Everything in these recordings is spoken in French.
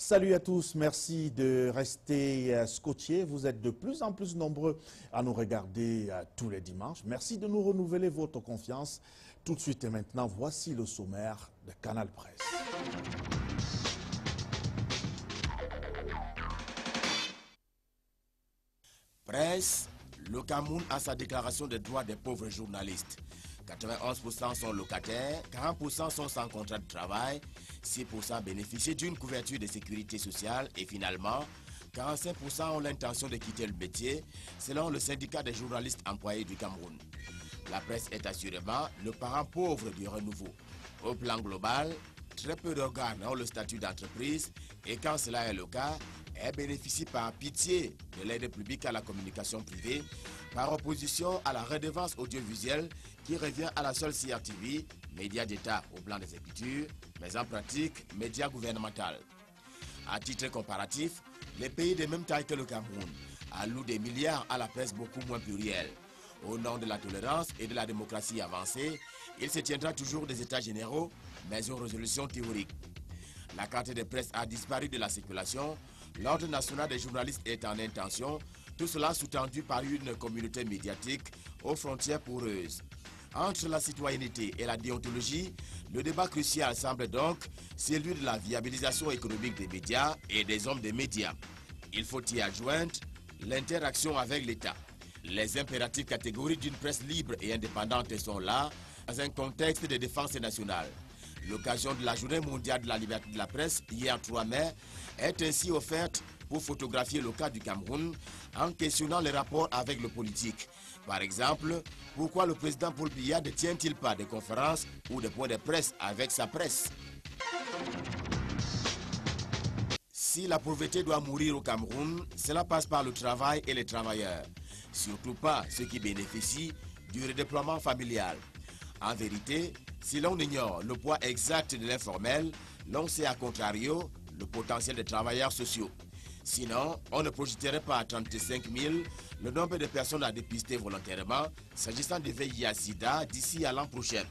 Salut à tous, merci de rester scotchés. Vous êtes de plus en plus nombreux à nous regarder tous les dimanches. Merci de nous renouveler votre confiance. Tout de suite et maintenant, voici le sommaire de Canal Presse. Presse, le Cameroun a sa déclaration des droits des pauvres journalistes. 91% sont locataires, 40% sont sans contrat de travail, 6% bénéficient d'une couverture de sécurité sociale et finalement, 45% ont l'intention de quitter le métier, selon le syndicat des journalistes employés du Cameroun. La presse est assurément le parent pauvre du renouveau. Au plan global, très peu d'organes ont le statut d'entreprise et quand cela est le cas, elles bénéficient par pitié de l'aide publique à la communication privée, par opposition à la redevance audiovisuelle qui revient à la seule CRTV, média d'État au plan des écritures, mais en pratique, média gouvernemental. À titre comparatif, les pays de même taille que le Cameroun allouent des milliards à la presse beaucoup moins plurielle. Au nom de la tolérance et de la démocratie avancée, il se tiendra toujours des états généraux, mais une résolution théorique. La carte de presse a disparu de la circulation, l'ordre national des journalistes est en intention, tout cela sous-tendu par une communauté médiatique aux frontières poreuses. Entre la citoyenneté et la déontologie, le débat crucial semble donc celui de la viabilisation économique des médias et des hommes des médias. Il faut y adjoindre l'interaction avec l'État. Les impératifs catégoriques d'une presse libre et indépendante sont là, dans un contexte de défense nationale. L'occasion de la Journée mondiale de la liberté de la presse, hier 3 mai, est ainsi offerte pour photographier le cas du Cameroun en questionnant les rapports avec le politique. Par exemple, pourquoi le président Paul Biya ne tient-il pas de conférences ou de points de presse avec sa presse? Si la pauvreté doit mourir au Cameroun, cela passe par le travail et les travailleurs. Surtout pas ceux qui bénéficient du redéploiement familial. En vérité, si l'on ignore le poids exact de l'informel, l'on sait à contrario le potentiel des travailleurs sociaux. Sinon, on ne projeterait pas à 35 000 le nombre de personnes à dépister volontairement s'agissant de VIH-Sida d'ici à l'an prochain.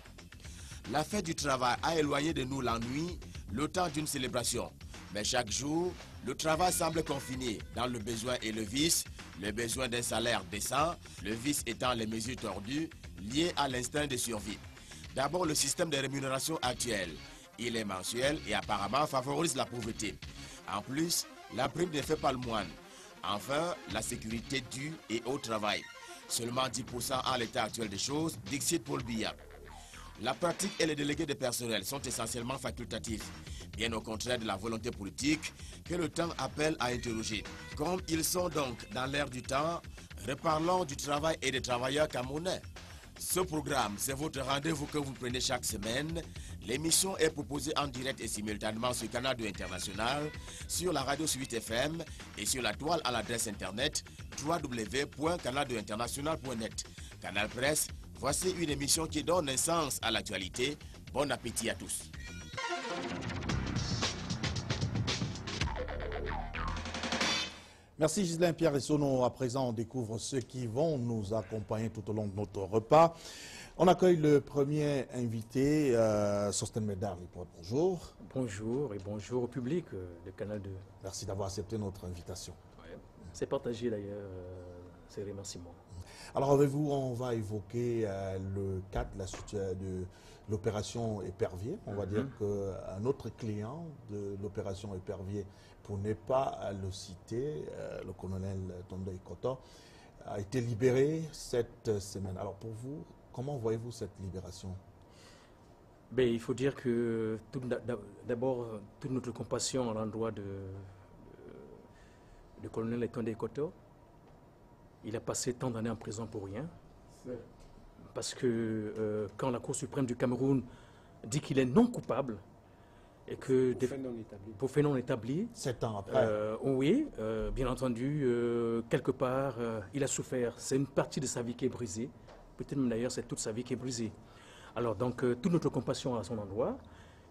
La fête du travail a éloigné de nous l'ennui, le temps d'une célébration. Mais chaque jour, le travail semble confiné dans le besoin et le vice, le besoin d'un salaire décent, le vice étant les mesures tordues liées à l'instinct de survie. D'abord, le système de rémunération actuel. Il est mensuel et apparemment favorise la pauvreté. En plus, la prime ne fait pas le moine. Enfin, la sécurité due et au travail. Seulement 10% à l'état actuel des choses, dixit Paul Biya. La pratique et les délégués de personnel sont essentiellement facultatifs, bien au contraire de la volonté politique que le temps appelle à interroger. Comme ils sont donc dans l'air du temps, reparlons du travail et des travailleurs camerounais. Ce programme, c'est votre rendez-vous que vous prenez chaque semaine. L'émission est proposée en direct et simultanément sur Canal 2 International, sur la radio 8 FM et sur la toile à l'adresse internet www.canal2international.net. Canal Presse, voici une émission qui donne un sens à l'actualité. Bon appétit à tous. Merci Ghislain Pierre et Sono. À présent, on découvre ceux qui vont nous accompagner tout au long de notre repas. On accueille le premier invité, Sosten Medar. Bonjour. Bonjour et bonjour au public de Canal 2. Merci d'avoir accepté notre invitation. Ouais. C'est partagé d'ailleurs, ces remerciements. Alors avec vous, on va évoquer le cadre de l'opération Épervier. On va dire qu'un autre client de l'opération Épervier, pour ne pas le citer, le colonel Tondoy Koto, a été libéré cette semaine. Alors pour vous, comment voyez-vous cette libération? Ben, il faut dire que d'abord, toute notre compassion à l'endroit du colonel Tondoy Koto. Il a passé tant d'années en prison pour rien. Parce que quand la Cour suprême du Cameroun dit qu'il est non coupable, et que pour fait non établi, 7 ans après. Oui, bien entendu, quelque part, il a souffert. C'est une partie de sa vie qui est brisée. Peut-être même d'ailleurs, c'est toute sa vie qui est brisée. Alors donc, toute notre compassion à son endroit.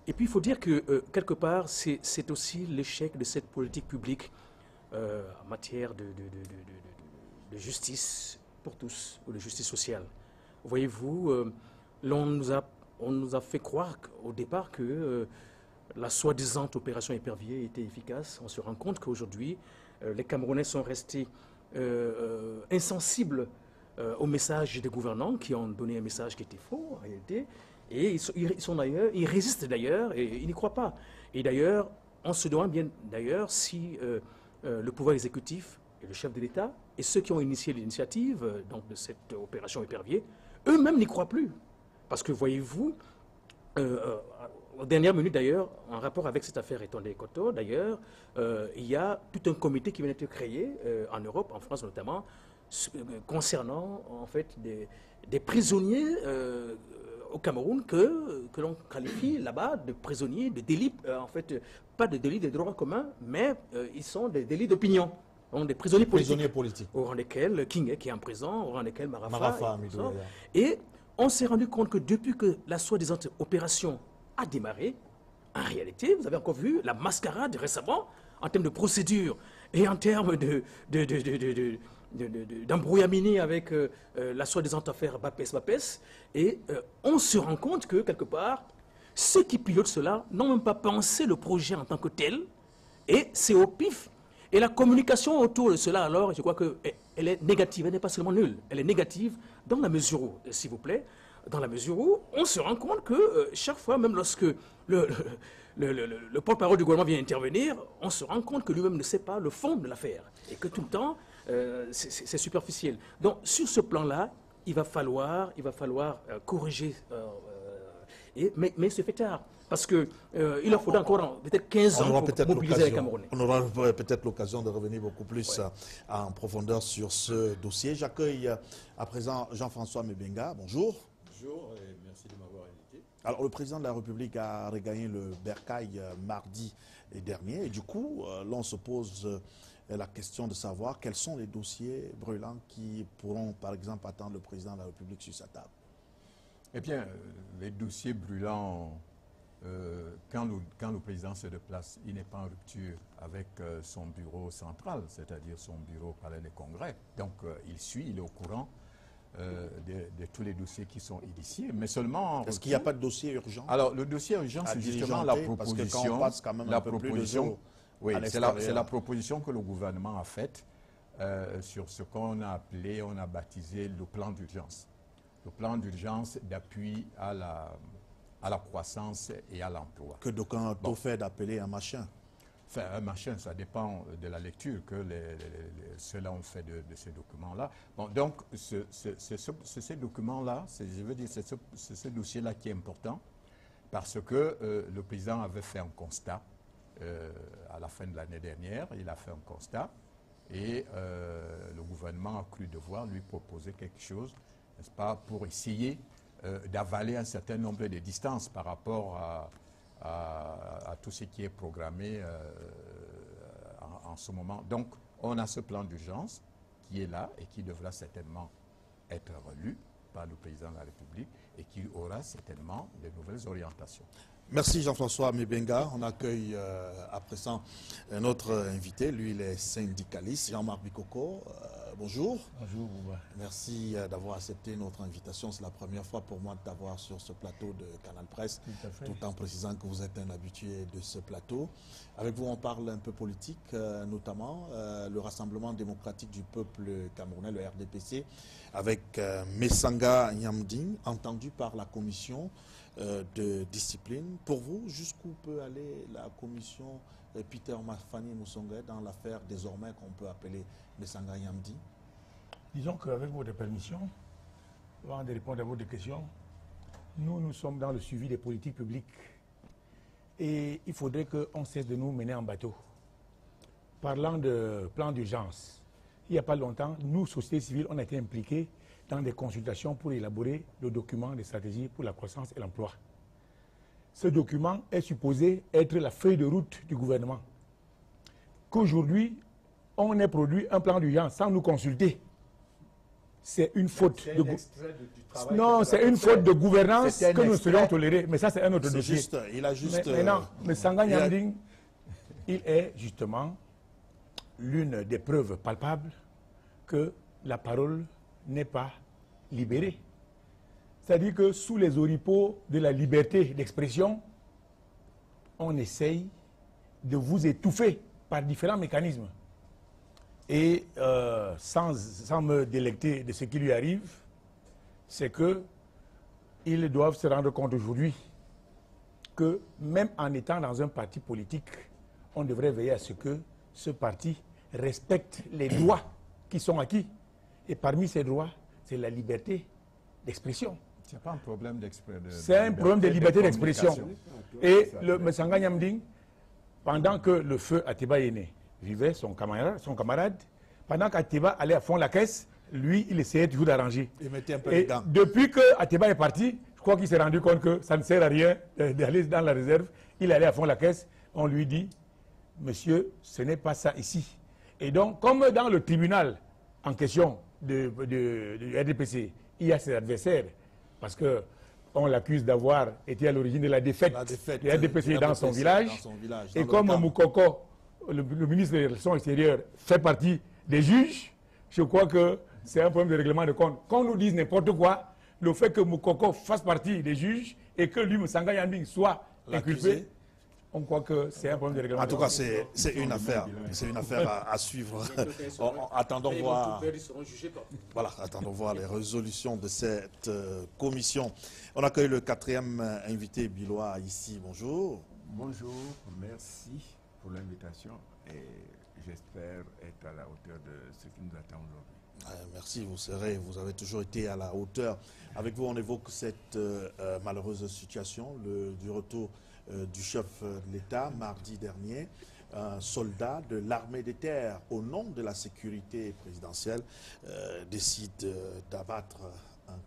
Et puis, il faut dire que, quelque part, c'est aussi l'échec de cette politique publique en matière de justice pour tous, ou de justice sociale. Voyez-vous, on nous a fait croire au départ que la soi-disant opération épervier était efficace. On se rend compte qu'aujourd'hui, les Camerounais sont restés insensibles au message des gouvernants qui ont donné un message qui était faux en réalité. Et ils résistent d'ailleurs et ils n'y croient pas. Et d'ailleurs, on se demande bien d'ailleurs si le pouvoir exécutif et le chef de l'État et ceux qui ont initié l'initiative donc de cette opération épervier, eux-mêmes n'y croient plus. Parce que voyez-vous, aux dernières minutes d'ailleurs, en rapport avec cette affaire Etondé Koto, d'ailleurs, il y a tout un comité qui vient d'être créé en Europe, en France notamment, concernant en fait des prisonniers au Cameroun que l'on qualifie là-bas de prisonniers de délits, en fait, pas de délits de droit commun, mais ils sont des délits d'opinion. Donc des prisonniers politiques. Au rang desquels King qui est en prison, au rang desquels Marafa et on s'est rendu compte que depuis que la soi-disant opération a démarré, en réalité, vous avez encore vu la mascarade récemment en termes de procédure et en termes d'embrouillamini avec la soi-disant affaire Bapes. Et on se rend compte que, quelque part, ceux qui pilotent cela n'ont même pas pensé le projet en tant que tel, et c'est au pif. Et la communication autour de cela, alors, je crois qu'elle est négative, elle n'est pas seulement nulle, elle est négative dans la mesure où, s'il vous plaît, dans la mesure où on se rend compte que chaque fois, même lorsque le porte-parole du gouvernement vient intervenir, on se rend compte que lui-même ne sait pas le fond de l'affaire et que tout le temps, c'est superficiel. Donc, sur ce plan-là, il va falloir corriger, mais c'est fait tard. Parce qu'il leur faudra encore peut-être 15 ans pour mobiliser les Camerounais. On aura peut-être l'occasion de revenir beaucoup plus en profondeur sur ce dossier. J'accueille à présent Jean-François Mebenga. Bonjour. Bonjour et merci de m'avoir invité. Alors, le président de la République a regagné le Bercail mardi dernier. Et du coup, l'on se pose la question de savoir quels sont les dossiers brûlants qui pourront, par exemple, attendre le président de la République sur sa table. Eh bien, les dossiers brûlants, quand le président se déplace, il n'est pas en rupture avec son bureau central, c'est-à-dire son bureau au Palais des Congrès. Donc, il suit, il est au courant de tous les dossiers qui sont initiés, mais seulement... Est-ce qu'il n'y a pas de dossier urgent? Alors, le dossier urgent, c'est justement la proposition... Parce que quand on passe quand même un peu plus de jours oui, c'est la proposition que le gouvernement a faite sur ce qu'on a appelé, on a baptisé le plan d'urgence. Le plan d'urgence d'appui à la croissance et à l'emploi. Que d'aucuns ont fait d'appeler un machin. Enfin, un machin, ça dépend de la lecture que ceux-là ont fait de ces documents-là. Bon, donc, c'est ces documents-là, je veux dire, c'est ce dossier-là qui est important parce que le président avait fait un constat à la fin de l'année dernière. Il a fait un constat et le gouvernement a cru devoir lui proposer quelque chose, n'est-ce pas, pour essayer d'avaler un certain nombre de distances par rapport à tout ce qui est programmé en ce moment. Donc, on a ce plan d'urgence qui est là et qui devra certainement être relu par le président de la République et qui aura certainement de nouvelles orientations. Merci Jean-François Mebenga. On accueille à présent un autre invité. Lui, il est syndicaliste, Jean-Marc Bikoko. Bonjour. Bonjour. Merci d'avoir accepté notre invitation. C'est la première fois pour moi de t'avoir sur ce plateau de Canal Presse, tout en précisant que vous êtes un habitué de ce plateau. Avec vous, on parle un peu politique, notamment le Rassemblement démocratique du peuple camerounais, le RDPC, avec Messanga Nyamding, entendu par la commission de discipline. Pour vous, jusqu'où peut aller la commission Peter Mafani Moussonga dans l'affaire désormais qu'on peut appeler Messanga Nyamdi? Disons qu'avec votre permission, avant de répondre à votre question, nous sommes dans le suivi des politiques publiques et il faudrait qu'on cesse de nous mener en bateau. Parlant de plan d'urgence, il n'y a pas longtemps, nous, société civile, on a été impliqués dans des consultations pour élaborer le document de stratégie pour la croissance et l'emploi. Ce document est supposé être la feuille de route du gouvernement. Qu'aujourd'hui, on ait produit un plan d'urgence sans nous consulter, c'est une faute de gouvernance que nous serions tolérés. Mais ça, c'est un autre dossier. Il a juste... Maintenant, Messanga Nyamding, il est justement l'une des preuves palpables que la parole n'est pas libérée. C'est-à-dire que sous les oripeaux de la liberté d'expression, on essaye de vous étouffer par différents mécanismes. Et sans me délecter de ce qui lui arrive, c'est que ils doivent se rendre compte aujourd'hui que même en étant dans un parti politique, on devrait veiller à ce que ce parti respecte les droits qui sont acquis. Et parmi ces droits, c'est la liberté d'expression. C'est pas un problème d'expression. C'est un problème de liberté d'expression. Et le Messanga Nyamding, pendant que le feu Atiba est né, vivait son camarade, pendant qu'Atiba allait à fond la caisse, lui, il essayait toujours d'arranger. Il mettait un peu Et les gants. depuis que Atiba est parti, je crois qu'il s'est rendu compte que ça ne sert à rien d'aller dans la réserve. Il allait à fond la caisse. On lui dit, monsieur, ce n'est pas ça ici. Et donc, comme dans le tribunal en question du RDPC, il y a ses adversaires, parce qu'on l'accuse d'avoir été à l'origine de la défaite du RDPC dans son village. Et comme Moukoko, le ministre des Relations extérieures, fait partie des juges, je crois que c'est un problème de règlement de compte. Qu'on nous dise n'importe quoi, le fait que Moukoko fasse partie des juges et que lui, Messanga Nyamding, soit inculpé, on croit que c'est un problème de règlement En tout de cas, compte. c'est une affaire. C'est une affaire à suivre. Attendons voir. Voilà, attendons voir les résolutions de cette commission. On accueille le 4e invité bilois ici. Bonjour. Bonjour, merci pour l'invitation et j'espère être à la hauteur de ce qui nous attend aujourd'hui. Merci, vous avez toujours été à la hauteur. Avec vous, on évoque cette malheureuse situation du retour du chef de l'État mardi dernier. Un soldat de l'armée des terres, au nom de la sécurité présidentielle, décide d'abattre un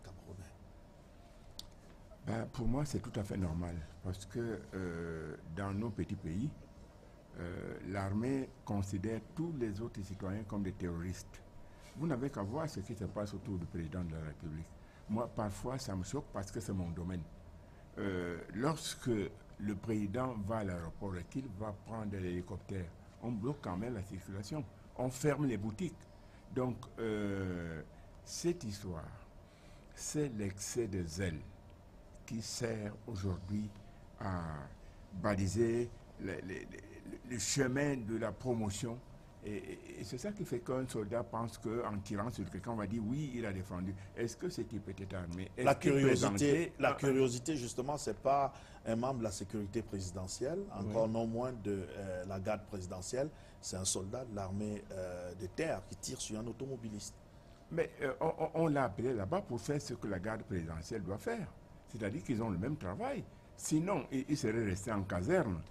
Camerounais. Pour moi, c'est tout à fait normal parce que dans nos petits pays, l'armée considère tous les autres citoyens comme des terroristes. Vous n'avez qu'à voir ce qui se passe autour du président de la République. Moi, parfois, ça me choque parce que c'est mon domaine. Lorsque le président va à l'aéroport et qu'il va prendre l'hélicoptère, on bloque quand même la circulation. On ferme les boutiques. Donc, cette histoire, c'est l'excès de zèle qui sert aujourd'hui à baliser le chemin de la promotion. Et c'est ça qui fait qu'un soldat pense qu'en tirant sur quelqu'un, on va dire oui, il a défendu. Est-ce que cet type était armé? La curiosité, justement, c'est pas un membre de la sécurité présidentielle, encore non moins de la garde présidentielle. C'est un soldat de l'armée des terres qui tire sur un automobiliste. Mais on l'a appelé là-bas pour faire ce que la garde présidentielle doit faire. C'est-à-dire qu'ils ont le même travail. Sinon, il serait resté en caserne.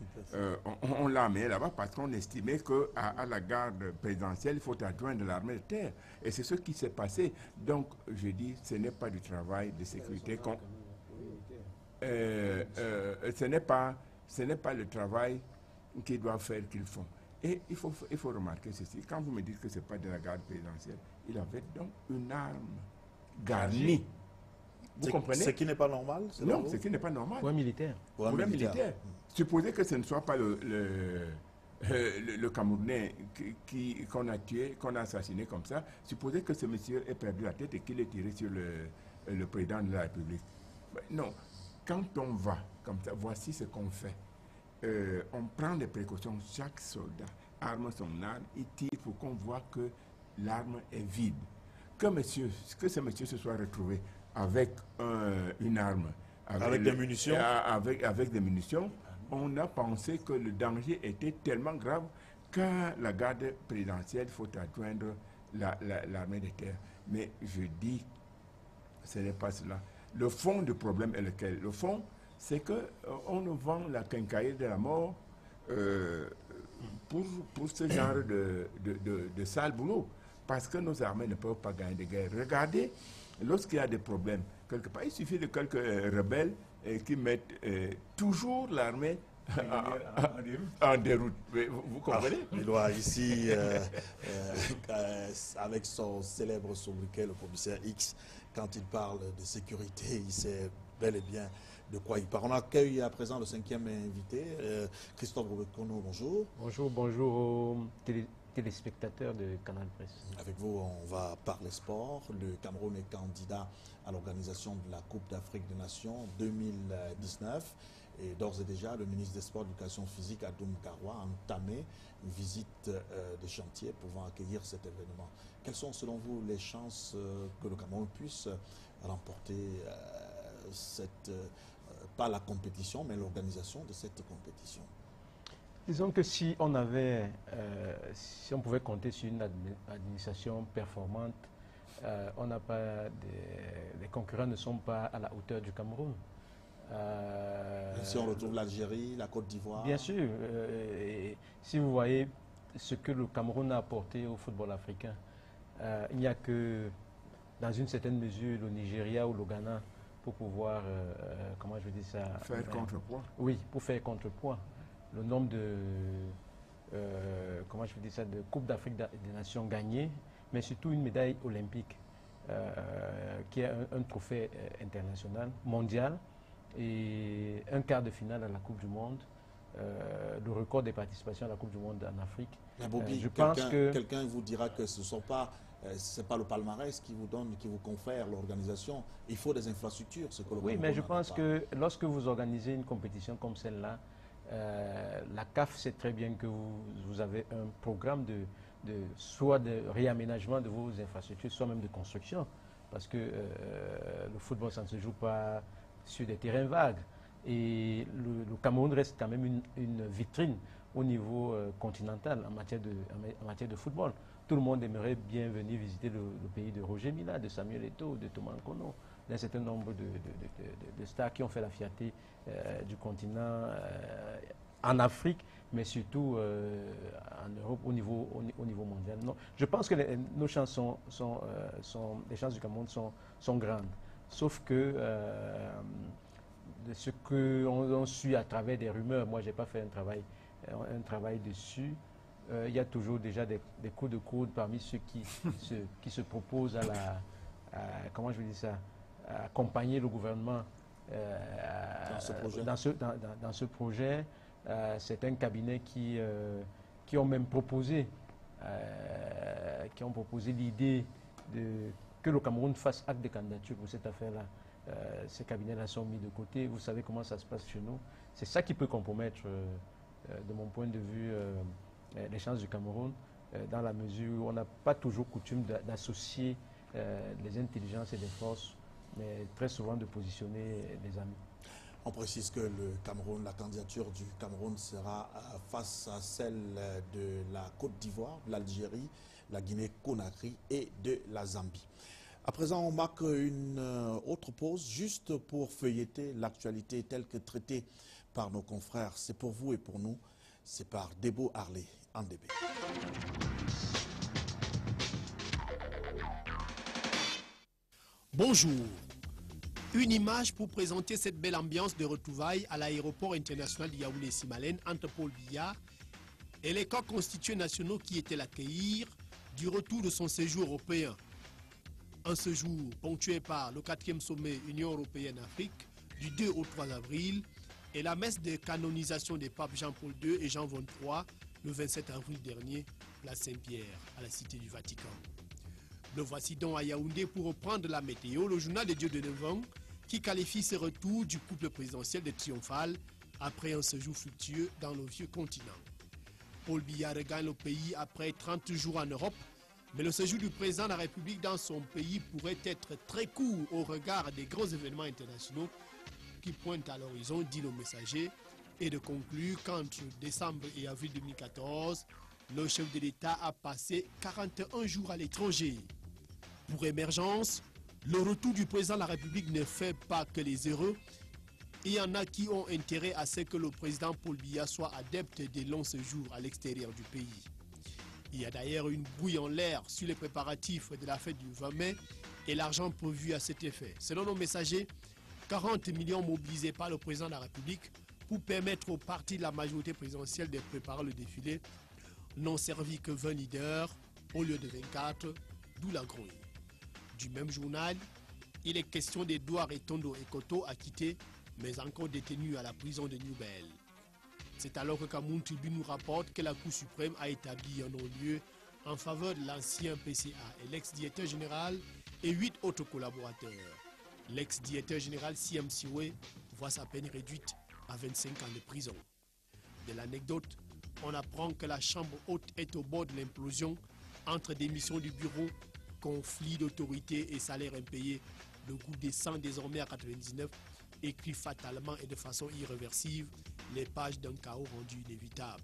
On l'a amené là-bas parce qu'on estimait qu'à la garde présidentielle, il faut adjoindre l'armée de terre. Et c'est ce qui s'est passé. Donc, je dis, ce n'est pas du travail de sécurité ce n'est pas le travail qu'ils doivent faire qu'ils font. Et il faut remarquer ceci. Quand vous me dites que ce n'est pas de la garde présidentielle, il avait donc une arme garnie. Vous comprenez? Ce qui n'est pas normal? Non, ce qui n'est pas normal. Pour un militaire. Pour un militaire. Supposez que ce ne soit pas le Camerounais qu'on a tué, qu'on a assassiné comme ça. Supposez que ce monsieur ait perdu la tête et qu'il ait tiré sur le président de la République. Non. Quand on va comme ça, voici ce qu'on fait. On prend des précautions. Chaque soldat arme son arme, il tire pour qu'on voit que l'arme est vide. Que ce monsieur se soit retrouvé avec une arme. Avec des munitions. Avec des munitions. On a pensé que le danger était tellement grave qu'à la garde présidentielle, il faut adjoindre l'armée de terre. Mais je dis, ce n'est pas cela. Le fond du problème est lequel? Le fond, c'est qu'on nous vend la quincaillerie de la mort pour ce genre de sale boulot. Parce que nos armées ne peuvent pas gagner des guerres. Regardez, lorsqu'il y a des problèmes, quelque part, il suffit de quelques rebelles qui mettent toujours l'armée en déroute. Vous comprenez? Il doit ici, avec son célèbre sobriquet, le commissaire X, quand il parle de sécurité, il sait bel et bien de quoi il parle. On accueille à présent le 5e invité, Christophe Robekono, bonjour. Bonjour aux téléspectateurs de Canal Presse. Avec vous, on va parler sport. Le Cameroun est candidat à l'organisation de la Coupe d'Afrique des Nations 2019. Et d'ores et déjà, le ministre des Sports et de l'Éducation physique, Adoum Garoua, a entamé une visite des chantiers pouvant accueillir cet événement. Quelles sont, selon vous, les chances que le Cameroun puisse remporter pas la compétition, mais l'organisation de cette compétition? Disons que si on pouvait compter sur une administration performante, on n'a pas les concurrents ne sont pas à la hauteur du Cameroun. Si on retrouve l'Algérie, la Côte d'Ivoire. Bien sûr. Si vous voyez ce que le Cameroun a apporté au football africain, il n'y a que, dans une certaine mesure, le Nigeria ou le Ghana pour pouvoir, comment je veux dire ça, faire contrepoids. Oui, pour faire contrepoids. Le nombre de, comment je veux dire ça, de Coupe d'Afrique des Nations gagnées, mais surtout une médaille olympique, qui est un trophée international, mondial, et un quart de finale à la Coupe du Monde, le record des participations à la Coupe du Monde en Afrique. Mais Bobby, je pense que quelqu'un vous dira que ce sont pas, c'est pas le palmarès qui vous donne, qui vous confère l'organisation. Il faut des infrastructures. Ce que le oui, mais je pense que lorsque vous organisez une compétition comme celle-là, la CAF sait très bien que vous avez un programme soit de réaménagement de vos infrastructures, soit même de construction. Parce que le football, ça ne se joue pas sur des terrains vagues. Et le Cameroun reste quand même une vitrine au niveau continental en matière de football. Tout le monde aimerait bien venir visiter le pays de Roger Mila, de Samuel Eto'o, de Thomas Nkono, d'un certain nombre de stars qui ont fait la fierté du continent en Afrique, mais surtout en Europe au niveau mondial. Non, je pense que nos chances les chances du Cameroun sont grandes. Sauf que de ce qu'on suit à travers des rumeurs, moi je n'ai pas fait un travail dessus. Il y a toujours déjà des coups de coude parmi ceux qui se proposent comment je veux dire ça, à accompagner le gouvernement dans ce projet. C'est un cabinet qui ont même proposé l'idée que le Cameroun fasse acte de candidature pour cette affaire-là. Ces cabinets-là sont mis de côté. Vous savez comment ça se passe chez nous. C'est ça qui peut compromettre, de mon point de vue, les chances du Cameroun, dans la mesure où on n'a pas toujours coutume d'associer les intelligences et les forces, mais très souvent de positionner les amis. On précise que la candidature du Cameroun sera face à celle de la Côte d'Ivoire, de l'Algérie, la Guinée-Conakry et de la Zambie. À présent, on marque une autre pause juste pour feuilleter l'actualité telle que traitée par nos confrères. C'est pour vous et pour nous. C'est par Debo Harley, en DB. Bonjour. Une image pour présenter cette belle ambiance de retrouvailles à l'aéroport international de Yaoundé-Simalène entre Paul Biya et les corps constitués nationaux qui étaient l'accueillir du retour de son séjour européen. Un séjour ponctué par le 4e sommet Union européenne-Afrique du 2 au 3 avril et la messe de canonisation des papes Jean-Paul II et Jean XXIII le 27 avril dernier, place Saint-Pierre, à la Cité du Vatican. Le voici donc à Yaoundé pour reprendre la météo, le journal des dieux de Nevang qui qualifie ce retour du couple présidentiel de triomphal après un séjour fructueux dans le vieux continent. Paul Biya regagne le pays après 30 jours en Europe, mais le séjour du président de la République dans son pays pourrait être très court au regard des grands événements internationaux qui pointent à l'horizon, dit le messager, et de conclure qu'entre décembre et avril 2014, le chef de l'État a passé 41 jours à l'étranger. Pour Émergence, le retour du président de la République ne fait pas que les heureux. Il y en a qui ont intérêt à ce que le président Paul Biya soit adepte des longs séjours à l'extérieur du pays. Il y a d'ailleurs une brouille en l'air sur les préparatifs de la fête du 20 mai et l'argent prévu à cet effet. Selon nos messagers, 40 millions mobilisés par le président de la République pour permettre aux partis de la majorité présidentielle de préparer le défilé n'ont servi que 20 leaders au lieu de 24, d'où la grouille. Du même journal, il est question d'Edouard Etondo Ekoto acquittés, mais encore détenus à la prison de Newbel. C'est alors que Cameroun Tribune nous rapporte que la Cour suprême a établi un non-lieu en faveur de l'ancien PCA et l'ex-directeur général et 8 autres collaborateurs. L'ex-directeur général Siam Siwe voit sa peine réduite à 25 ans de prison. De l'anecdote, on apprend que la chambre haute est au bord de l'implosion entre démission du bureau, conflit d'autorité et salaire impayé. Le coût descend désormais à 99, écrit fatalement et de façon irréversible les pages d'un chaos rendu inévitable.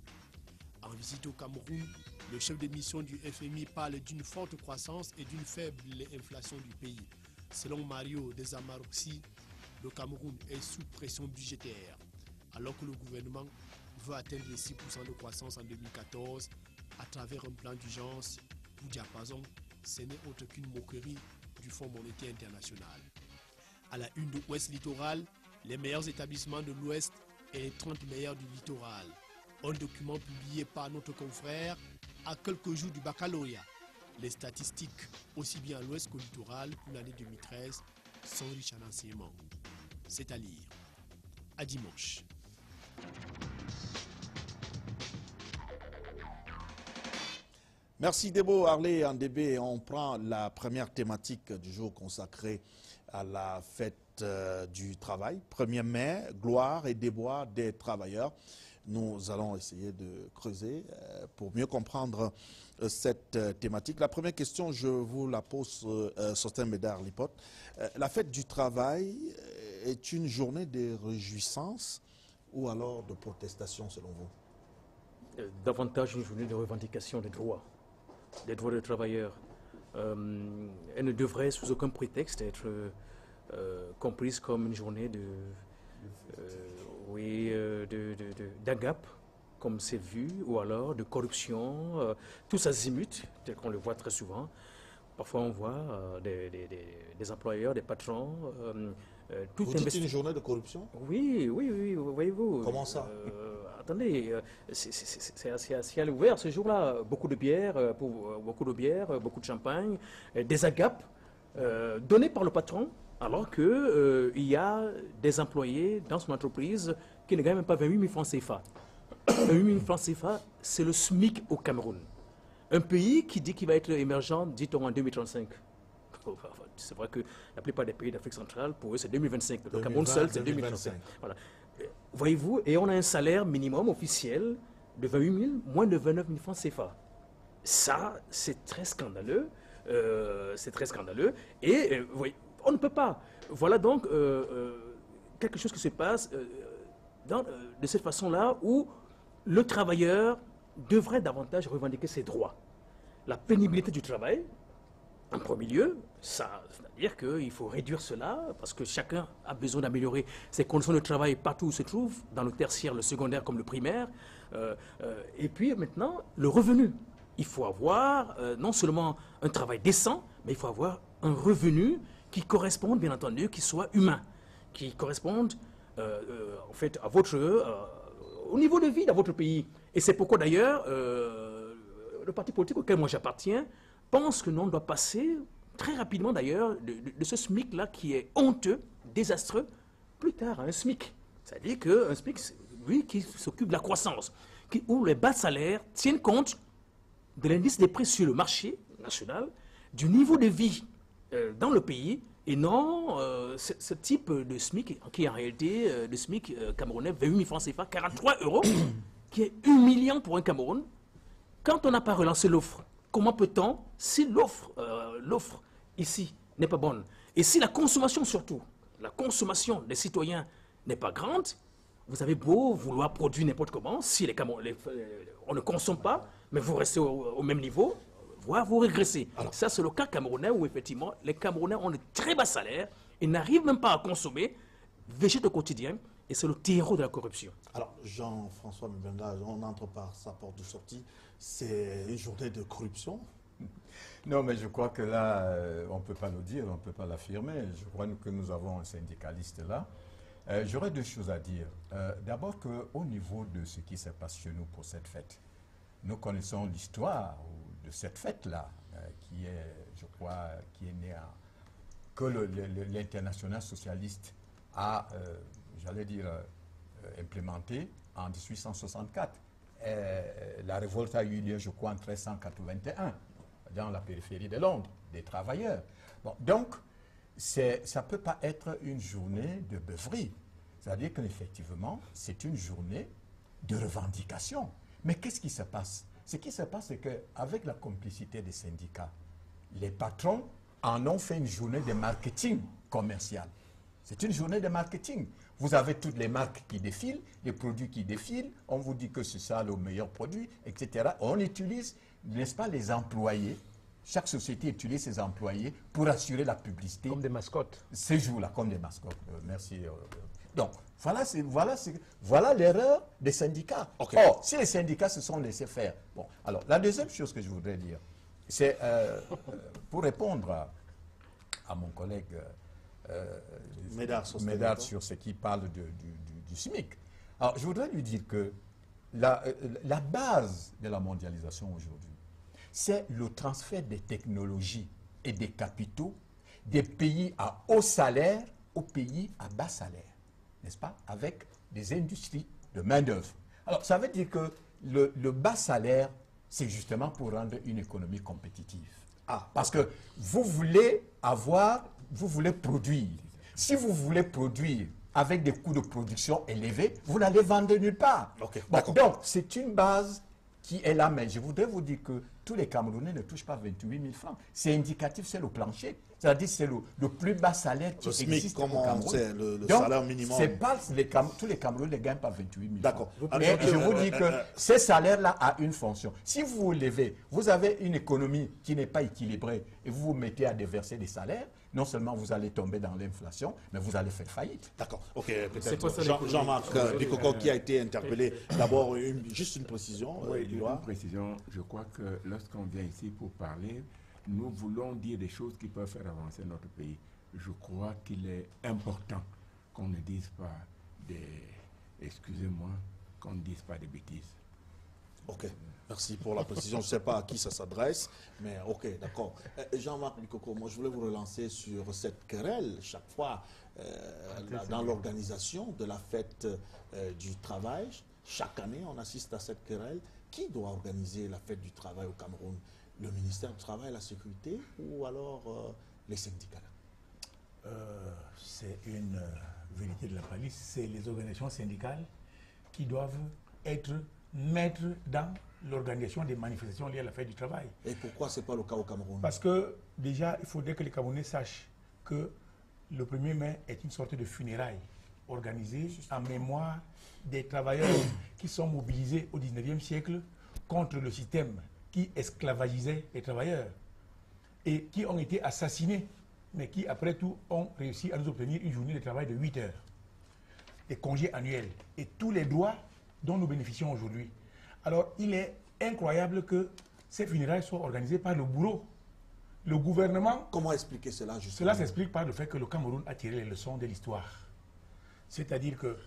En visite au Cameroun, le chef de mission du FMI parle d'une forte croissance et d'une faible inflation du pays. Selon Mario Desamarossi, le Cameroun est sous pression budgétaire, alors que le gouvernement veut atteindre les 6% de croissance en 2014 à travers un plan d'urgence pour diapason. Ce n'est autre qu'une moquerie du Fonds monétaire international. À la une de Ouest Littoral, les meilleurs établissements de l'Ouest et les 30 meilleurs du littoral. Un document publié par notre confrère à quelques jours du baccalauréat. Les statistiques, aussi bien à l'Ouest qu'au littoral pour l'année 2013, sont riches en enseignements. C'est à lire. À dimanche. Merci Debo, Harley en DB. On prend la première thématique du jour consacrée à la fête du travail. 1er mai, gloire et déboire des travailleurs. Nous allons essayer de creuser pour mieux comprendre cette thématique. La première question, je vous la pose, Sosthène Médard Lipote. La fête du travail est une journée de réjouissance ou alors de protestation selon vous? Davantage une journée de revendication des droits des travailleurs. Elle ne devrait sous aucun prétexte être comprise comme une journée d'agape, comme c'est vu, ou alors de corruption, tous azimuts, tel qu'on le voit très souvent. Parfois, on voit des employeurs, des patrons. Vous dites une journée de corruption? Oui, voyez-vous. Comment ça? Attendez, c'est assez ouvert ce jour-là. Beaucoup de bière, beaucoup de champagne, des agapes données par le patron, alors qu'il y a des employés dans son entreprise qui ne gagnent même pas 28 000 francs CFA. 28 000 francs CFA, c'est le SMIC au Cameroun. Un pays qui dit qu'il va être émergent, dit-on, en 2035. C'est vrai que la plupart des pays d'Afrique centrale, pour eux, c'est 2025. Le Cameroun seul, c'est 2035. Voilà. Voyez-vous, et on a un salaire minimum officiel de 28 000, moins de 29 000 francs CFA. Ça, c'est très scandaleux. Et on ne peut pas. Voilà donc quelque chose qui se passe de cette façon-là où le travailleur devrait davantage revendiquer ses droits. La pénibilité du travail, en premier lieu, c'est-à-dire qu'il faut réduire cela parce que chacun a besoin d'améliorer ses conditions de travail partout où il se trouve, dans le tertiaire, le secondaire comme le primaire. Et puis maintenant, le revenu. Il faut avoir non seulement un travail décent, mais il faut avoir un revenu qui corresponde, bien entendu, qui soit humain, qui corresponde en fait à au niveau de vie dans votre pays. Et c'est pourquoi d'ailleurs le parti politique auquel moi j'appartiens pense que l'on doit passer très rapidement d'ailleurs de ce SMIC-là qui est honteux, désastreux, plus tard à un SMIC. C'est-à-dire qu'un SMIC, lui, qui s'occupe de la croissance, où les bas salaires tiennent compte de l'indice des prix sur le marché national, du niveau de vie dans le pays, et non ce type de SMIC qui est en réalité le SMIC camerounais, 28 000 francs CFA, 43 €, qui est humiliant pour un Cameroun. Quand on n'a pas relancé l'offre, comment peut-on, si l'offre ici n'est pas bonne, et si la consommation surtout, la consommation des citoyens n'est pas grande, vous avez beau vouloir produire n'importe comment, si on ne consomme pas, mais vous restez au même niveau, voire vous régressez. Alors, ça, c'est le cas camerounais où effectivement, les Camerounais ont de très bas salaires, ils n'arrivent même pas à consommer, végètent au quotidien, et c'est le terreau de la corruption. Alors, Jean-François Mbemba, on entre par sa porte de sortie, c'est une journée de corruption? Non, mais je crois que là, on ne peut pas le dire, on ne peut pas l'affirmer. Je crois que nous avons un syndicaliste là. J'aurais deux choses à dire. D'abord qu'au niveau de ce qui se passe chez nous pour cette fête, nous connaissons l'histoire de cette fête-là, qui est, je crois, qui est née que l'international socialiste a, j'allais dire, implémenté en 1864. La révolte a eu lieu, je crois, en 1381, dans la périphérie de Londres, des travailleurs. Bon, donc, ça ne peut pas être une journée de beuverie. C'est-à-dire qu'effectivement, c'est une journée de revendication. Mais qu'est-ce qui se passe? Ce qui se passe, c'est qu'avec la complicité des syndicats, les patrons en ont fait une journée de marketing commercial. C'est une journée de marketing. Vous avez toutes les marques qui défilent, les produits qui défilent, on vous dit que c'est ça le meilleur produit, etc. On utilise, n'est-ce pas, les employés. Chaque société utilise ses employés pour assurer la publicité. Comme des mascottes. Ces jours-là, comme des mascottes. Merci. Donc, voilà l'erreur des syndicats. Okay. Or, si les syndicats se sont laissés faire. Bon, alors, la deuxième chose que je voudrais dire, c'est pour répondre à mon collègue Médard sur ce qui parle du SMIC. Alors, je voudrais lui dire que la base de la mondialisation aujourd'hui, c'est le transfert des technologies et des capitaux des pays à haut salaire aux pays à bas salaire, n'est-ce pas, avec des industries de main-d'œuvre. Alors, ça veut dire que le bas salaire, c'est justement pour rendre une économie compétitive. Parce que vous voulez produire. Si vous voulez produire avec des coûts de production élevés, vous n'allez vendre nulle part. Okay, bon, donc, c'est une base qui est là, mais je voudrais vous dire que tous les Camerounais ne touchent pas 28 000 francs. C'est indicatif, c'est le plancher. C'est-à-dire c'est le plus bas salaire qui existe au Cameroun. C'est le donc, salaire minimum. Tous les Camerounais ne gagnent pas 28 000 francs. D'accord. Et je vous dis que ces salaires-là ont une fonction. Si vous vous levez, vous avez une économie qui n'est pas équilibrée et vous vous mettez à déverser des salaires, non seulement vous allez tomber dans l'inflation, mais vous allez faire faillite. D'accord. Ok, peut-être Jean-Marc Bikoko qui a été interpellé. D'abord, juste une précision. Oui, une précision. Je crois que lorsqu'on vient ici pour parler, nous voulons dire des choses qui peuvent faire avancer notre pays. Je crois qu'il est important qu'on ne dise pas excusez-moi, qu'on ne dise pas des bêtises. Ok, merci pour la précision. Je ne sais pas à qui ça s'adresse, mais ok, d'accord. Jean-Marc Bikoko, moi je voulais vous relancer sur cette querelle chaque fois dans l'organisation de la fête du travail. Chaque année, on assiste à cette querelle. Qui doit organiser la fête du travail au Cameroun? Le ministère du Travail et la Sécurité ou alors les syndicats? C'est une vérité de la police. C'est les organisations syndicales qui doivent être maîtres dans l'organisation des manifestations liées à la fête du travail. Et pourquoi ce n'est pas le cas au Cameroun? Parce que déjà, il faudrait que les Camerounais sachent que le 1er mai est une sorte de funérailles organisée en mémoire des travailleurs qui sont mobilisés au 19e siècle contre le système qui esclavagisait les travailleurs et qui ont été assassinés, mais qui, après tout, ont réussi à nous obtenir une journée de travail de 8 heures, des congés annuels et tous les droits dont nous bénéficions aujourd'hui. Alors, il est incroyable que ces funérailles soient organisées par le bourreau. Le gouvernement... Comment expliquer cela, justement? Cela s'explique par le fait que le Cameroun a tiré les leçons de l'histoire. C'est-à-dire que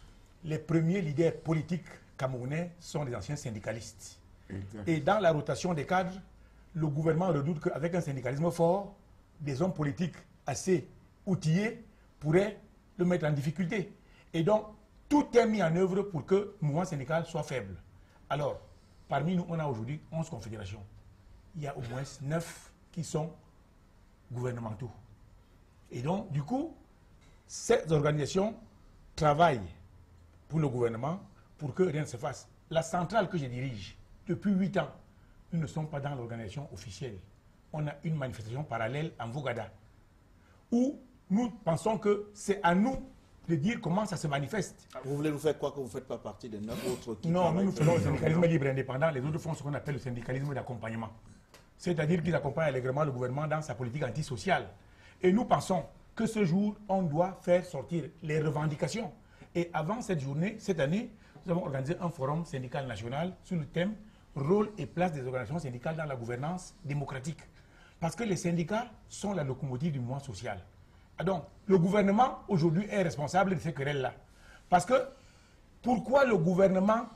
les premiers leaders politiques camerounais sont des anciens syndicalistes. Exact. Et dans la rotation des cadres, le gouvernement redoute qu'avec un syndicalisme fort, des hommes politiques assez outillés pourraient le mettre en difficulté. Et donc, tout est mis en œuvre pour que le mouvement syndical soit faible. Alors, parmi nous, on a aujourd'hui 11 confédérations. Il y a au moins 9 qui sont gouvernementaux. Et donc, du coup, ces organisations travaillent pour le gouvernement pour que rien ne se fasse. La centrale que je dirige, depuis 8 ans, nous ne sommes pas dans l'organisation officielle. On a une manifestation parallèle en Vogada, où nous pensons que c'est à nous de dire comment ça se manifeste. Vous voulez nous faire quoi que vous ne faites pas partie des 9 autres qui... Non, nous faisons le syndicalisme libre et indépendant. Les autres font ce qu'on appelle le syndicalisme d'accompagnement. C'est-à-dire qu'ils accompagnent allègrement le gouvernement dans sa politique antisociale. Et nous pensons que ce jour, on doit faire sortir les revendications. Et avant cette journée, cette année, nous avons organisé un forum syndical national sur le thème « Rôle et place des organisations syndicales dans la gouvernance démocratique ». Parce que les syndicats sont la locomotive du mouvement social. Donc, le gouvernement, aujourd'hui, est responsable de ces querelles-là. Parce que, pourquoi le gouvernement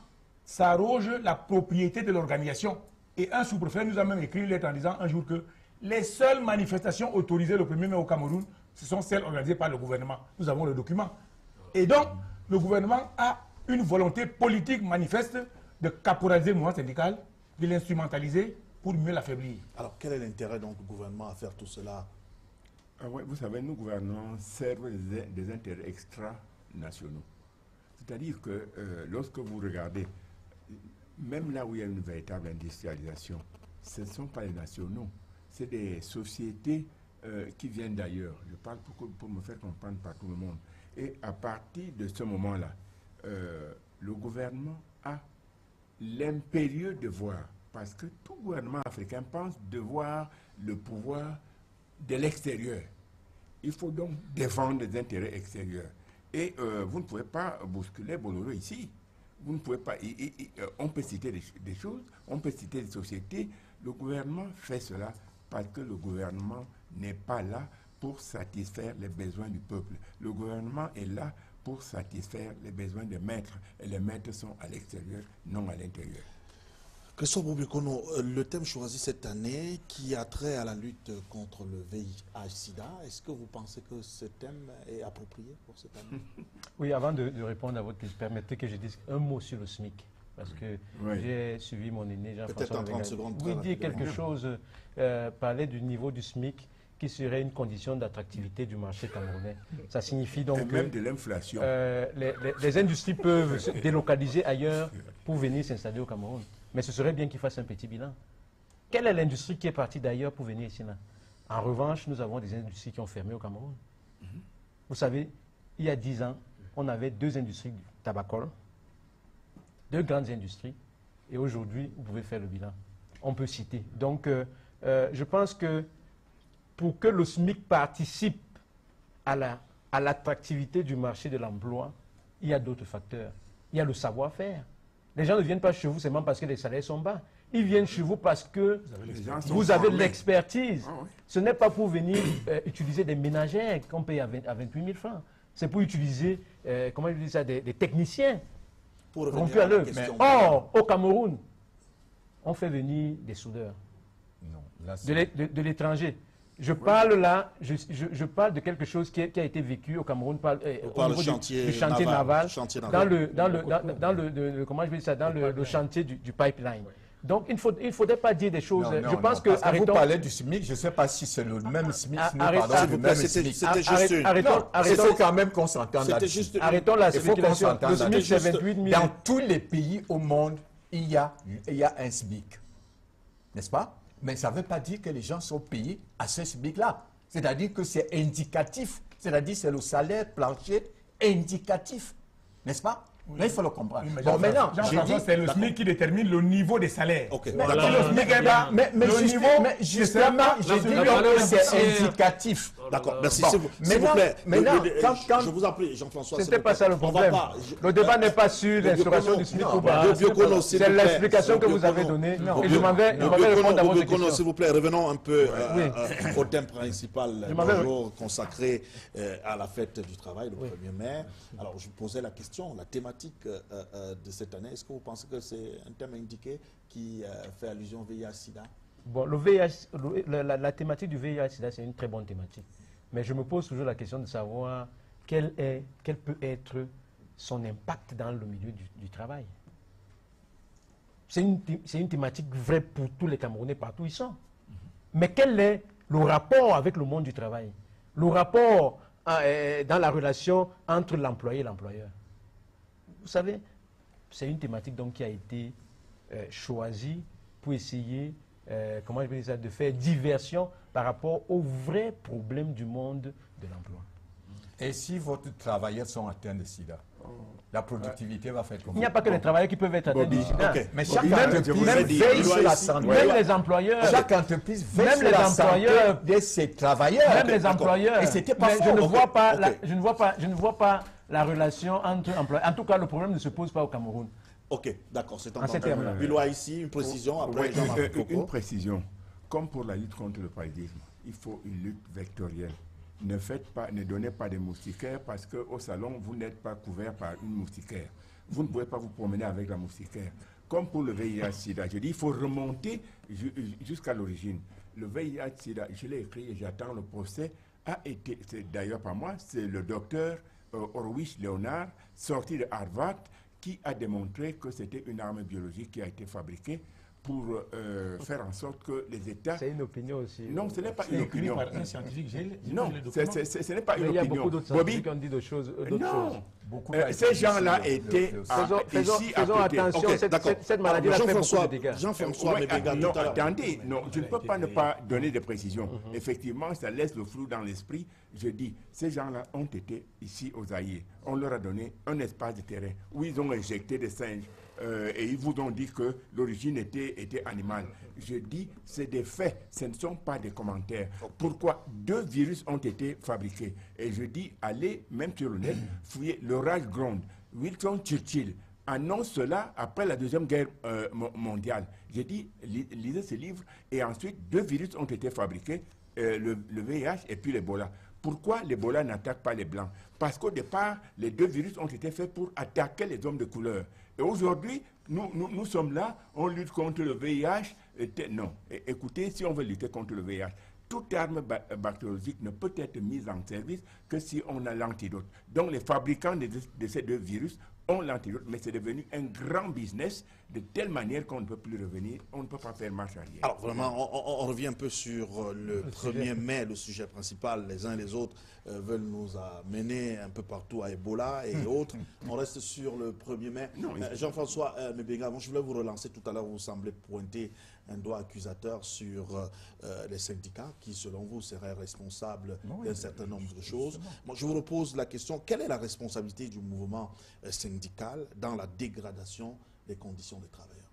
s'arroge la propriété de l'organisation? Et un sous-préfet nous a même écrit une lettre en disant un jour que les seules manifestations autorisées le 1er mai au Cameroun, ce sont celles organisées par le gouvernement. Nous avons le document. Et donc, le gouvernement a une volonté politique manifeste de caporaliser le mouvement syndical, de l'instrumentaliser pour mieux l'affaiblir. Alors, quel est l'intérêt donc du gouvernement à faire tout cela? Ah ouais, vous savez, nous, gouvernements servent des intérêts extra-nationaux. C'est-à-dire que lorsque vous regardez, même là où il y a une véritable industrialisation, ce ne sont pas les nationaux, c'est des sociétés qui viennent d'ailleurs. Je parle pour me faire comprendre par tout le monde. Et à partir de ce moment-là, le gouvernement a l'impérieux devoir, parce que tout gouvernement africain pense devoir le pouvoir de l'extérieur. Il faut donc défendre les intérêts extérieurs. Et vous ne pouvez pas bousculer Bolloré ici. Vous ne pouvez pas. On peut citer des choses, on peut citer des sociétés. Le gouvernement fait cela parce que le gouvernement n'est pas là pour satisfaire les besoins du peuple. Le gouvernement est là pour satisfaire les besoins des maîtres. Et les maîtres sont à l'extérieur, non à l'intérieur. Christophe Bobiekono, le thème choisi cette année qui a trait à la lutte contre le VIH-Sida, est-ce que vous pensez que ce thème est approprié pour cette année? Oui, avant de répondre à votre question, permettez que je dise un mot sur le SMIC. Parce que j'ai suivi mon aîné Jean-François Bengali. Vous dire quelque chose, parler du niveau du SMIC qui serait une condition d'attractivité du marché camerounais. Ça signifie donc que même de l'inflation. Les industries peuvent se délocaliser ailleurs pour venir s'installer au Cameroun. Mais ce serait bien qu'ils fassent un petit bilan. Quelle est l'industrie qui est partie d'ailleurs pour venir ici là? En revanche, nous avons des industries qui ont fermé au Cameroun. Vous savez, il y a 10 ans, on avait 2 industries tabacoles, 2 grandes industries, et aujourd'hui, vous pouvez faire le bilan. On peut citer. Donc, je pense que pour que le SMIC participe à l'attractivité du marché de l'emploi, il y a d'autres facteurs. Il y a le savoir-faire. Les gens ne viennent pas chez vous seulement parce que les salaires sont bas. Ils viennent chez vous parce que vous avez de l'expertise. Ah, oui. Ce n'est pas pour venir utiliser des ménagères qu'on paye à 28 000 francs. C'est pour utiliser, comment je dis ça, des techniciens. Pour revenir à la question. Or, au Cameroun, on fait venir des soudeurs. Non, là, de l'étranger. Je parle là, je parle de quelque chose qui a été vécu au Cameroun au niveau du chantier naval, dans le comment je vais dire ça, dans le chantier du pipeline. Donc il ne faudrait pas dire des choses. Je pense que vous parlez du SMIC, je ne sais pas si c'est le même SMIC. C'était juste une. Il faut quand même qu'on s'entende là-dessus. Arrêtons la spéculation. Le SMIC c'est 28 000. Dans tous les pays au monde, il y a un SMIC, n'est-ce pas? Mais ça ne veut pas dire que les gens sont payés à ce SMIC-là. C'est-à-dire que c'est indicatif. C'est-à-dire que c'est le salaire plancher indicatif. N'est-ce pas? Là, il faut le comprendre. Oui, bon, maintenant, c'est le SMIC qui détermine le niveau des salaires. Okay. Mais justement, je dis que c'est indicatif. D'accord, merci. Bon, s'il vous plaît. Maintenant, je vous en prie, Jean-François. Ce n'était pas ça le problème. Le débat n'est pas sur l'instauration du SMIC ou pas. C'est l'explication que vous avez donnée. Et je m'en vais répondre à votre question. S'il vous plaît, revenons un peu au thème principal du jour consacré à la fête du travail, le 1er mai. Alors, je posais la question, la thématique de cette année, est-ce que vous pensez que c'est un thème indiqué qui fait allusion au VIH-Sida? Bon, la thématique du VIH-Sida, c'est une très bonne thématique. Mais je me pose toujours la question de savoir quel peut être son impact dans le milieu du travail. C'est une thématique vraie pour tous les Camerounais, partout où ils sont. Mais quel est le rapport avec le monde du travail? Le rapport dans la relation entre l'employé et l'employeur? Vous savez, c'est une thématique donc, qui a été choisie pour essayer comment je vais dire ça, de faire diversion par rapport aux vrais problèmes du monde de l'emploi. Et si votre travailleurs sont atteints de sida, la productivité va faire comment? Il n'y a pas que les travailleurs qui peuvent être atteints de sida. Okay. Mais chaque entreprise veille sur la santé. Même les employeurs. Chaque entreprise veille sur la santé de ses travailleurs. Même les employeurs. Et c'était pas faux. Je ne vois pas la relation entre employeurs. En tout cas, le problème ne se pose pas au Cameroun. Ok, d'accord, c'est entendu. Bilois ici, une précision. Après, une précision. Comme pour la lutte contre le paludisme, il faut une lutte vectorielle. Ne donnez pas des moustiquaires parce qu'au salon, vous n'êtes pas couvert par une moustiquaire. Vous ne pouvez pas vous promener avec la moustiquaire. Comme pour le VIH-Sida, je dis, il faut remonter jusqu'à l'origine. Le VIH-Sida, je l'ai écrit et j'attends le procès, a été, c'est d'ailleurs pas moi, c'est le docteur Orwich Leonard, sorti de Harvard, qui a démontré que c'était une arme biologique qui a été fabriquée pour faire en sorte que les États... C'est une opinion aussi. Non, ce n'est pas C'est une écrit opinion. par un scientifique, Non, ce n'est pas Mais une il y a opinion. beaucoup d'autres scientifiques qui ont dit d'autres choses. Non, Beaucoup ces gens-là étaient ici à faisons côté. attention, d'accord. cette maladie-là fait beaucoup de dégâts. Jean-François Ouais, Mébéga, non, tout à l'heure. attendez, non, je ne peux pas ne pas donner de précisions. Effectivement, ça laisse le flou dans l'esprit. Je dis, ces gens-là ont été ici aux Zaïre. On leur a donné un espace de terrain où ils ont injecté des singes et ils vous ont dit que l'origine était animale. Je dis, c'est des faits, ce ne sont pas des commentaires. Pourquoi 2 virus ont été fabriqués? Et je dis, allez, même sur le net, fouillez, l'orage gronde. Winston Churchill annonce cela après la Deuxième Guerre mondiale. J'ai dit, lisez ce livre, et ensuite 2 virus ont été fabriqués, le VIH et puis l'Ebola. Pourquoi l'Ebola n'attaque pas les Blancs? Parce qu'au départ, les 2 virus ont été faits pour attaquer les hommes de couleur. Et aujourd'hui, nous sommes là, on lutte contre le VIH. Non, écoutez, si on veut lutter contre le VIH, toute arme bactériologique ne peut être mise en service que si on a l'antidote. Donc les fabricants de ces 2 virus ont l'antidote, mais c'est devenu un grand business de telle manière qu'on ne peut plus revenir, on ne peut pas faire marche arrière. Alors vraiment, on revient un peu sur le 1er mai, le sujet principal. Les uns et les autres veulent nous amener un peu partout à Ebola et autres. On reste sur le 1er mai. Jean-François Mébéga, je voulais vous relancer tout à l'heure, vous semblez pointer un doigt accusateur sur les syndicats qui, selon vous, seraient responsables d'un certain nombre de choses. Moi, je vous repose la question, quelle est la responsabilité du mouvement syndical dans la dégradation des conditions des travailleurs?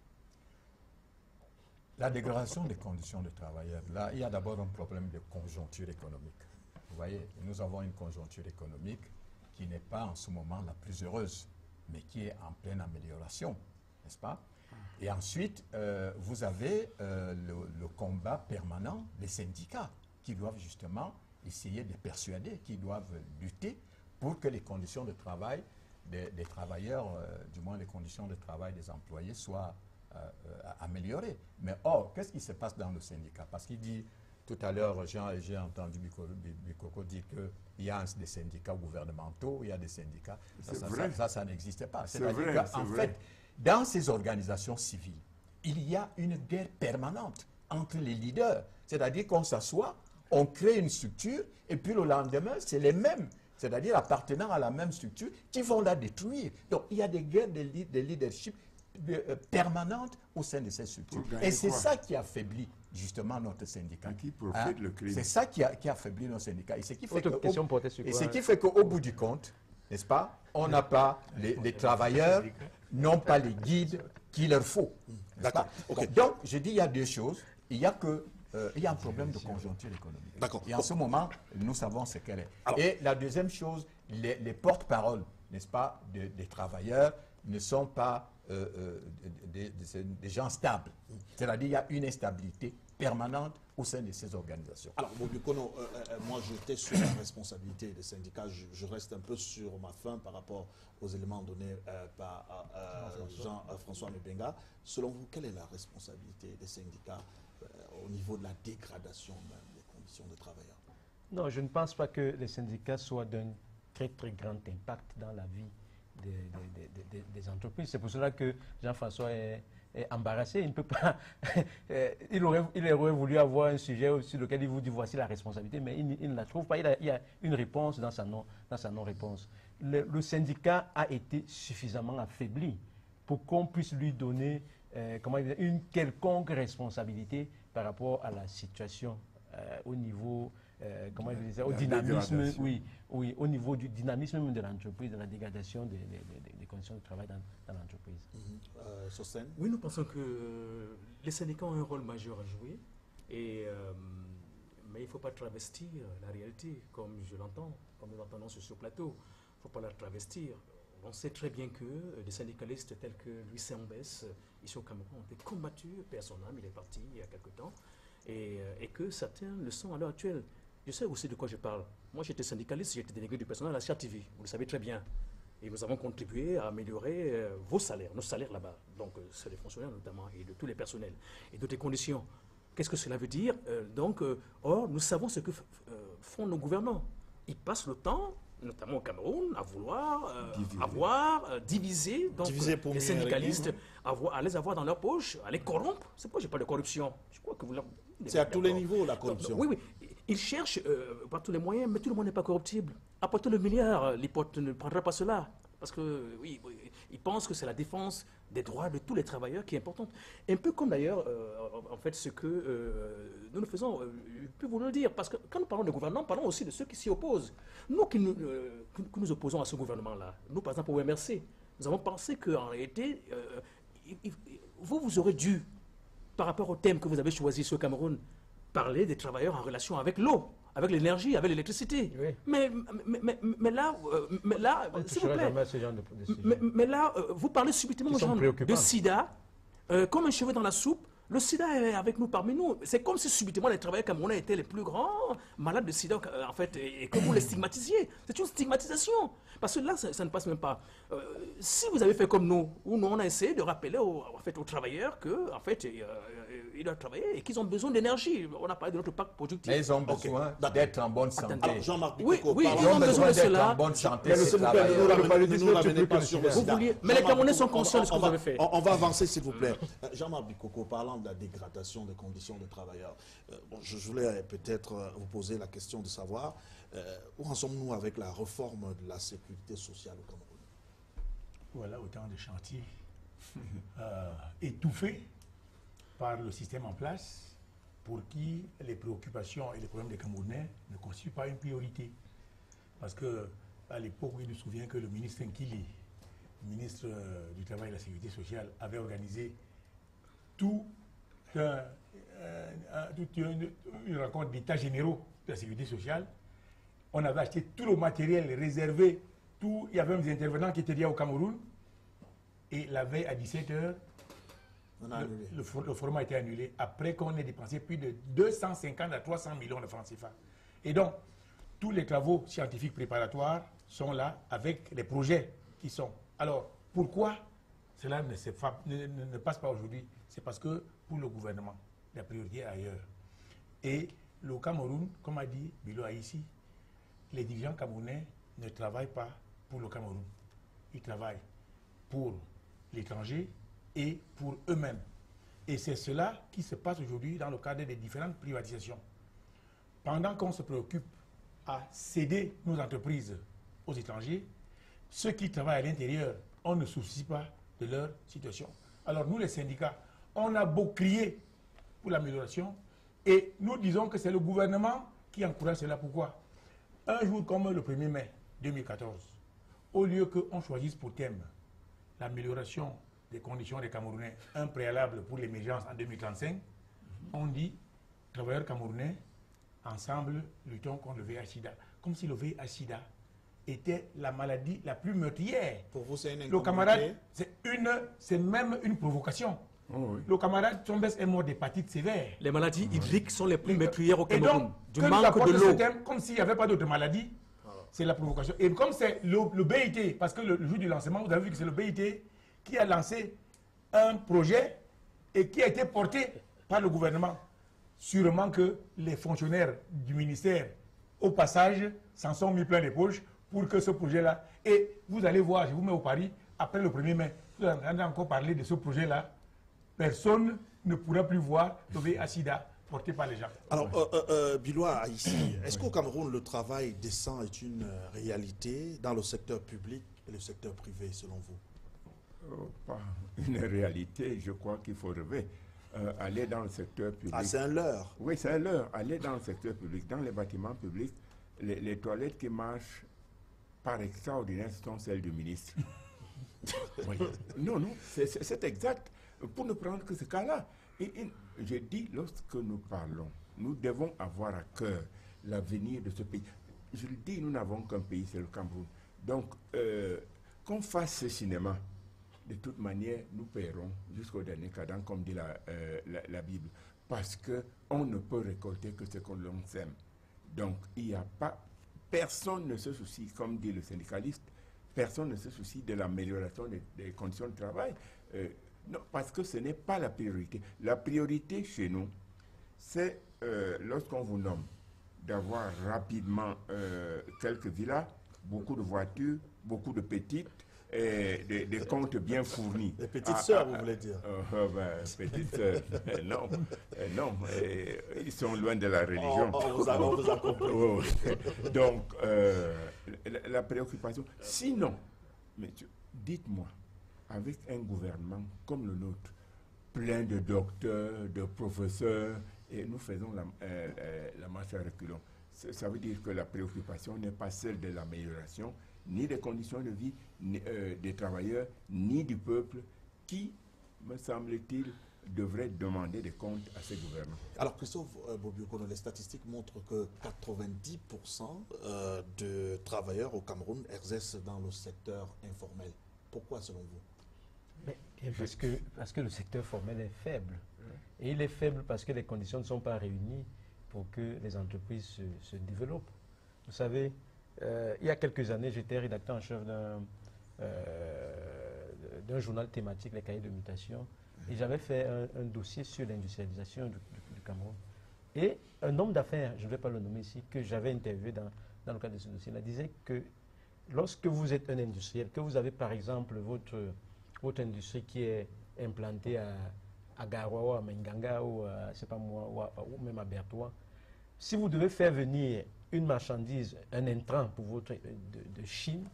La dégradation des conditions des travailleurs, là, il y a d'abord un problème de conjoncture économique. Vous voyez, nous avons une conjoncture économique qui n'est pas en ce moment la plus heureuse, mais qui est en pleine amélioration, n'est-ce pas? Et ensuite, vous avez le combat permanent des syndicats qui doivent justement essayer de persuader, qui doivent lutter pour que les conditions de travail des travailleurs, du moins les conditions de travail des employés soient améliorées. Mais or, qu'est-ce qui se passe dans le syndicat? Parce qu'il dit, tout à l'heure, j'ai entendu Bikoko dire qu'il y a des syndicats gouvernementaux, il y a des syndicats... Ça n'existait pas. C'est-à-dire qu'en fait, dans ces organisations civiles, il y a une guerre permanente entre les leaders. C'est-à-dire qu'on s'assoit, on crée une structure, et puis le lendemain, c'est les mêmes, c'est-à-dire appartenant à la même structure, qui vont la détruire. Donc, il y a des guerres de leadership permanentes au sein de ces structures. Et c'est ça qui affaiblit justement notre syndicat. Qui profite le crime. C'est ça qui affaiblit notre syndicat. Et ce qui fait qu'au bout du compte, n'est-ce pas, on n'a pas les travailleurs, n'ont pas les guides qu'il leur faut. D'accord. Okay. Donc, je dis, il y a 2 choses. Il y a un problème de conjoncture économique. D'accord. Et en ce moment, nous savons ce qu'elle est. Alors, et la deuxième chose, les porte-paroles, n'est-ce pas, des travailleurs ne sont pas des gens stables. C'est-à-dire qu'il y a une instabilité permanente au sein de ces organisations. Alors, Bobikono, moi j'étais sur la responsabilité des syndicats. Je reste un peu sur ma faim par rapport aux éléments donnés par Jean-François Mébéga. Selon vous, quelle est la responsabilité des syndicats au niveau de la dégradation même des conditions de travailleurs? Non, je ne pense pas que les syndicats soient d'un très très grand impact dans la vie des entreprises. C'est pour cela que Jean-François est embarrassé. Il ne peut pas. il aurait voulu avoir un sujet sur lequel il vous dit voici la responsabilité, mais il ne la trouve pas. Il y a une réponse dans sa non-réponse. Le syndicat a été suffisamment affaibli pour qu'on puisse lui donner une quelconque responsabilité par rapport à la situation au niveau au dynamisme, au niveau du dynamisme de l'entreprise, de la dégradation des conditions de travail dans l'entreprise. Oui, nous pensons que les syndicats ont un rôle majeur à jouer, mais il ne faut pas travestir la réalité, comme je l'entends, comme nous l'entendons sur ce plateau. Il ne faut pas la travestir. On sait très bien que des syndicalistes tels que Louis Sembès, ici au Cameroun, ont été combattus, père son âme, il est parti il y a quelque temps, et que certains le sont à l'heure actuelle. Je sais aussi de quoi je parle. Moi, j'étais syndicaliste, j'étais délégué du personnel à la CRTV, vous le savez très bien. Et nous avons contribué à améliorer vos salaires, nos salaires là-bas. Donc, c'est des fonctionnaires notamment, et de tous les personnels, et d'autres conditions. Qu'est-ce que cela veut dire? Or, nous savons ce que font nos gouvernants. Ils passent le temps, notamment au Cameroun, à vouloir diviser donc, Diviser pour les mieux syndicalistes, à les avoir dans leur poche, à les corrompre. C'est pourquoi je parle de corruption. Je crois que vous C'est à tous les niveaux, la corruption. Oui, oui. Ils cherchent par tous les moyens, mais tout le monde n'est pas corruptible. Apporter le milliard, l'hypothèse ne prendra pas cela. Parce que, oui, ils pensent que c'est la défense des droits de tous les travailleurs qui est importante. Un peu comme d'ailleurs, en fait, ce que nous faisons, je peux vous le dire, parce que quand nous parlons de gouvernement, parlons aussi de ceux qui s'y opposent. Nous qui nous opposons à ce gouvernement-là, nous, par exemple, au MRC, nous avons pensé qu'en réalité, vous aurez dû, par rapport au thème que vous avez choisi sur Cameroun, parler des travailleurs en relation avec l'eau, avec l'énergie, avec l'électricité. Oui. Mais là, s'il vous plaît, jamais ce genre de décision. mais là, vous parlez subitement Qui sont genre, préoccupants. de sida, comme un cheveu dans la soupe. Le sida est avec nous, parmi nous. C'est comme si subitement les travailleurs camerounais étaient les plus grands malades de sida, en fait, et que vous les stigmatisiez. C'est une stigmatisation. Parce que là, ça ne passe même pas. Si vous avez fait comme nous, où nous, on a essayé de rappeler aux travailleurs que, en fait, ils doivent travailler et qu'ils ont besoin d'énergie. On a parlé de notre parc productif. Mais ils ont besoin d'être en bonne santé. Attendez. Jean-Marc Oui, Bikoko, oui, parlons- ils ont besoin de d'être cela. en bonne santé. Mais ces s'il vous plaît, travailleurs. ne nous ramenez pas sur le Vous sida. vouliez- mais les Jean-Marc Camerounais sont Bikoko, conscients de ce que on vous va- avez fait. On va avancer, s'il vous plaît. Jean-Marc Bikoko, parlant de la dégradation des conditions de travailleurs, je voulais peut-être vous poser la question de savoir où en sommes-nous avec la réforme de la sécurité sociale au Cameroun? Voilà autant de chantiers étouffés par le système en place pour qui les préoccupations et les problèmes des Camerounais ne constituent pas une priorité. Parce que à l'époque, il nous souvient que le ministre Nkili, ministre du Travail et de la Sécurité sociale, avait organisé toute une rencontre d'états généraux de la sécurité sociale. On avait acheté tout le matériel réservé, il y avait même des intervenants qui étaient liés au Cameroun. Et la veille à 17h, On a annulé. le forum a été annulé après qu'on ait dépensé plus de 250 à 300 millions de francs CFA. Et donc, tous les travaux scientifiques préparatoires sont là avec les projets qui sont. Alors, pourquoi cela ne passe pas aujourd'hui? C'est parce que pour le gouvernement, la priorité est ailleurs. Et le Cameroun, comme a dit Bilo ici, les dirigeants camerounais ne travaillent pas pour le Cameroun. Ils travaillent pour l'étranger et pour eux-mêmes. Et c'est cela qui se passe aujourd'hui dans le cadre des différentes privatisations. Pendant qu'on se préoccupe à céder nos entreprises aux étrangers, ceux qui travaillent à l'intérieur, on ne soucie pas de leur situation. Alors nous, les syndicats, on a beau crier pour l'amélioration et nous disons que c'est le gouvernement qui encourage cela. Pourquoi? Un jour comme le 1er mai 2014, au lieu qu'on choisisse pour thème l'amélioration des conditions des Camerounais, un préalable pour l'émergence en 2035, on dit, travailleurs camerounais, ensemble, luttons contre le VIH-Sida. Comme si le VIH-Sida était la maladie la plus meurtrière. Pour vous, c'est une Le camarade, incommunité? c'est même une provocation. Oh oui. Le camarade Tombes est mort d'hépatite sévère. Les maladies hydriques sont les plus meurtrières au Et Cameroun. donc, Du que nous manque apporte de ce l'eau. thème, comme s'il n'y avait pas d'autres maladies, c'est la provocation. Et comme c'est le BIT, parce que le jour du lancement, vous avez vu que c'est le BIT qui a lancé un projet et qui a été porté par le gouvernement. Sûrement que les fonctionnaires du ministère, au passage, s'en sont mis plein les poches pour que ce projet-là... Et vous allez voir, je vous mets au pari, après le 1er mai, vous allez encore parler de ce projet-là. Personne ne pourra plus voir le VIH-Sida porté par les gens. Alors, Bilois, ici, est-ce qu'au Cameroun, le travail décent est une réalité dans le secteur public et le secteur privé, selon vous? Pas une réalité, je crois qu'il faut rêver. Aller dans le secteur public. Ah, c'est un leurre. Oui, c'est un leurre. Aller dans le secteur public, dans les bâtiments publics, les toilettes qui marchent par extraordinaire sont celles du ministre. Oui. Non, non, c'est exact. Pour ne prendre que ce cas-là. Je dis, lorsque nous parlons, nous devons avoir à cœur l'avenir de ce pays. Je le dis, nous n'avons qu'un pays, c'est le Cameroun. Donc, qu'on fasse ce cinéma, de toute manière, nous paierons jusqu'au dernier cadran, comme dit la Bible. Parce qu'on ne peut récolter que ce que l'on sème. Donc, il n'y a pas... Personne ne se soucie, comme dit le syndicaliste, personne ne se soucie de l'amélioration des conditions de travail. Non, parce que ce n'est pas la priorité. La priorité chez nous, c'est lorsqu'on vous nomme d'avoir rapidement quelques villas, beaucoup de voitures, beaucoup de petites, et des comptes bien fournis. Les petites sœurs, vous voulez dire? Petites sœurs, non. Non, ils sont loin de la religion. On vous a compris. Oh, donc, la préoccupation. Sinon, monsieur, dites-moi, avec un gouvernement comme le nôtre, plein de docteurs, de professeurs, et nous faisons la marche à reculons, ça veut dire que la préoccupation n'est pas celle de l'amélioration, ni des conditions de vie des travailleurs, ni du peuple, qui, me semble-t-il, devrait demander des comptes à ces gouvernements. Alors, Christophe Bobiokono, les statistiques montrent que 90% de travailleurs au Cameroun exercent dans le secteur informel. Pourquoi, selon vous? Parce que le secteur formel est faible. Et il est faible parce que les conditions ne sont pas réunies pour que les entreprises se développent. Vous savez, il y a quelques années, j'étais rédacteur en chef d'un journal thématique, les cahiers de mutation, et j'avais fait un dossier sur l'industrialisation du Cameroun. Et un homme d'affaires, je ne vais pas le nommer ici, que j'avais interviewé dans le cadre de ce dossier-là, disait que lorsque vous êtes un industriel, que vous avez par exemple votre industrie qui est implantée à Garoua, à Menganga, ou ou même à Bertois, si vous devez faire venir une marchandise, un intrant pour votre de Chine,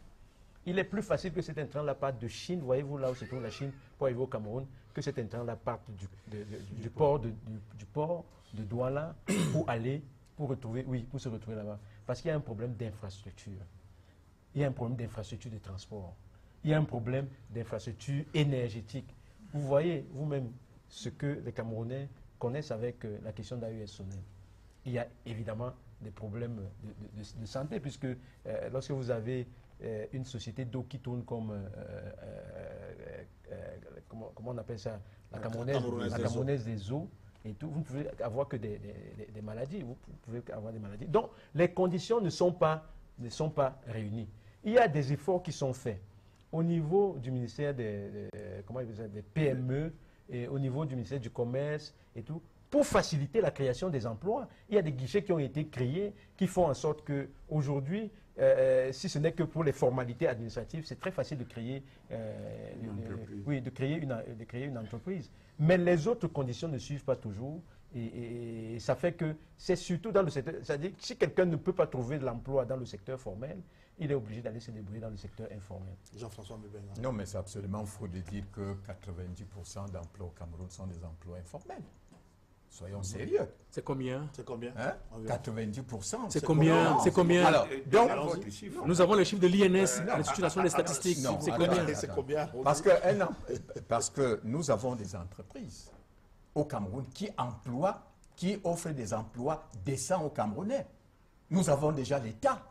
il est plus facile que cet intrant-là parte de Chine, voyez-vous là où se trouve la Chine, pour arriver au Cameroun, que cet intrant-là parte du port de Douala pour se retrouver là-bas. Parce qu'il y a un problème d'infrastructure. Il y a un problème d'infrastructure de transport. Il y a un problème d'infrastructure énergétique. Vous voyez vous-même ce que les Camerounais connaissent avec la question d'AES Sonel. Il y a évidemment des problèmes de santé, puisque lorsque vous avez une société d'eau qui tourne comme, comment on appelle ça, la Camerounaise des eaux, et tout, vous ne pouvez avoir que des maladies. Vous pouvez avoir des maladies. Donc, les conditions ne sont pas réunies. Il y a des efforts qui sont faits au niveau du ministère des PME et au niveau du ministère du Commerce et tout, pour faciliter la création des emplois. Il y a des guichets qui ont été créés qui font en sorte qu'aujourd'hui, si ce n'est que pour les formalités administratives, c'est très facile de créer, une entreprise. Mais les autres conditions ne suivent pas toujours. Et ça fait que c'est surtout dans le secteur, c'est-à-dire que si quelqu'un ne peut pas trouver de l'emploi dans le secteur formel, il est obligé d'aller se débrouiller dans le secteur informel. Jean-François Mbébenga. Non, mais c'est absolument faux de dire que 90% d'emplois au Cameroun sont des emplois informels. Soyons sérieux. C'est combien? C'est combien? 90%. C'est combien? C'est combien? Alors, donc, nous avons les chiffres de l'INS, l'Institut national des statistiques. C'est combien? C'est combien? Parce que nous avons des entreprises au Cameroun qui offrent des emplois décents aux Camerounais. Nous avons déjà l'État,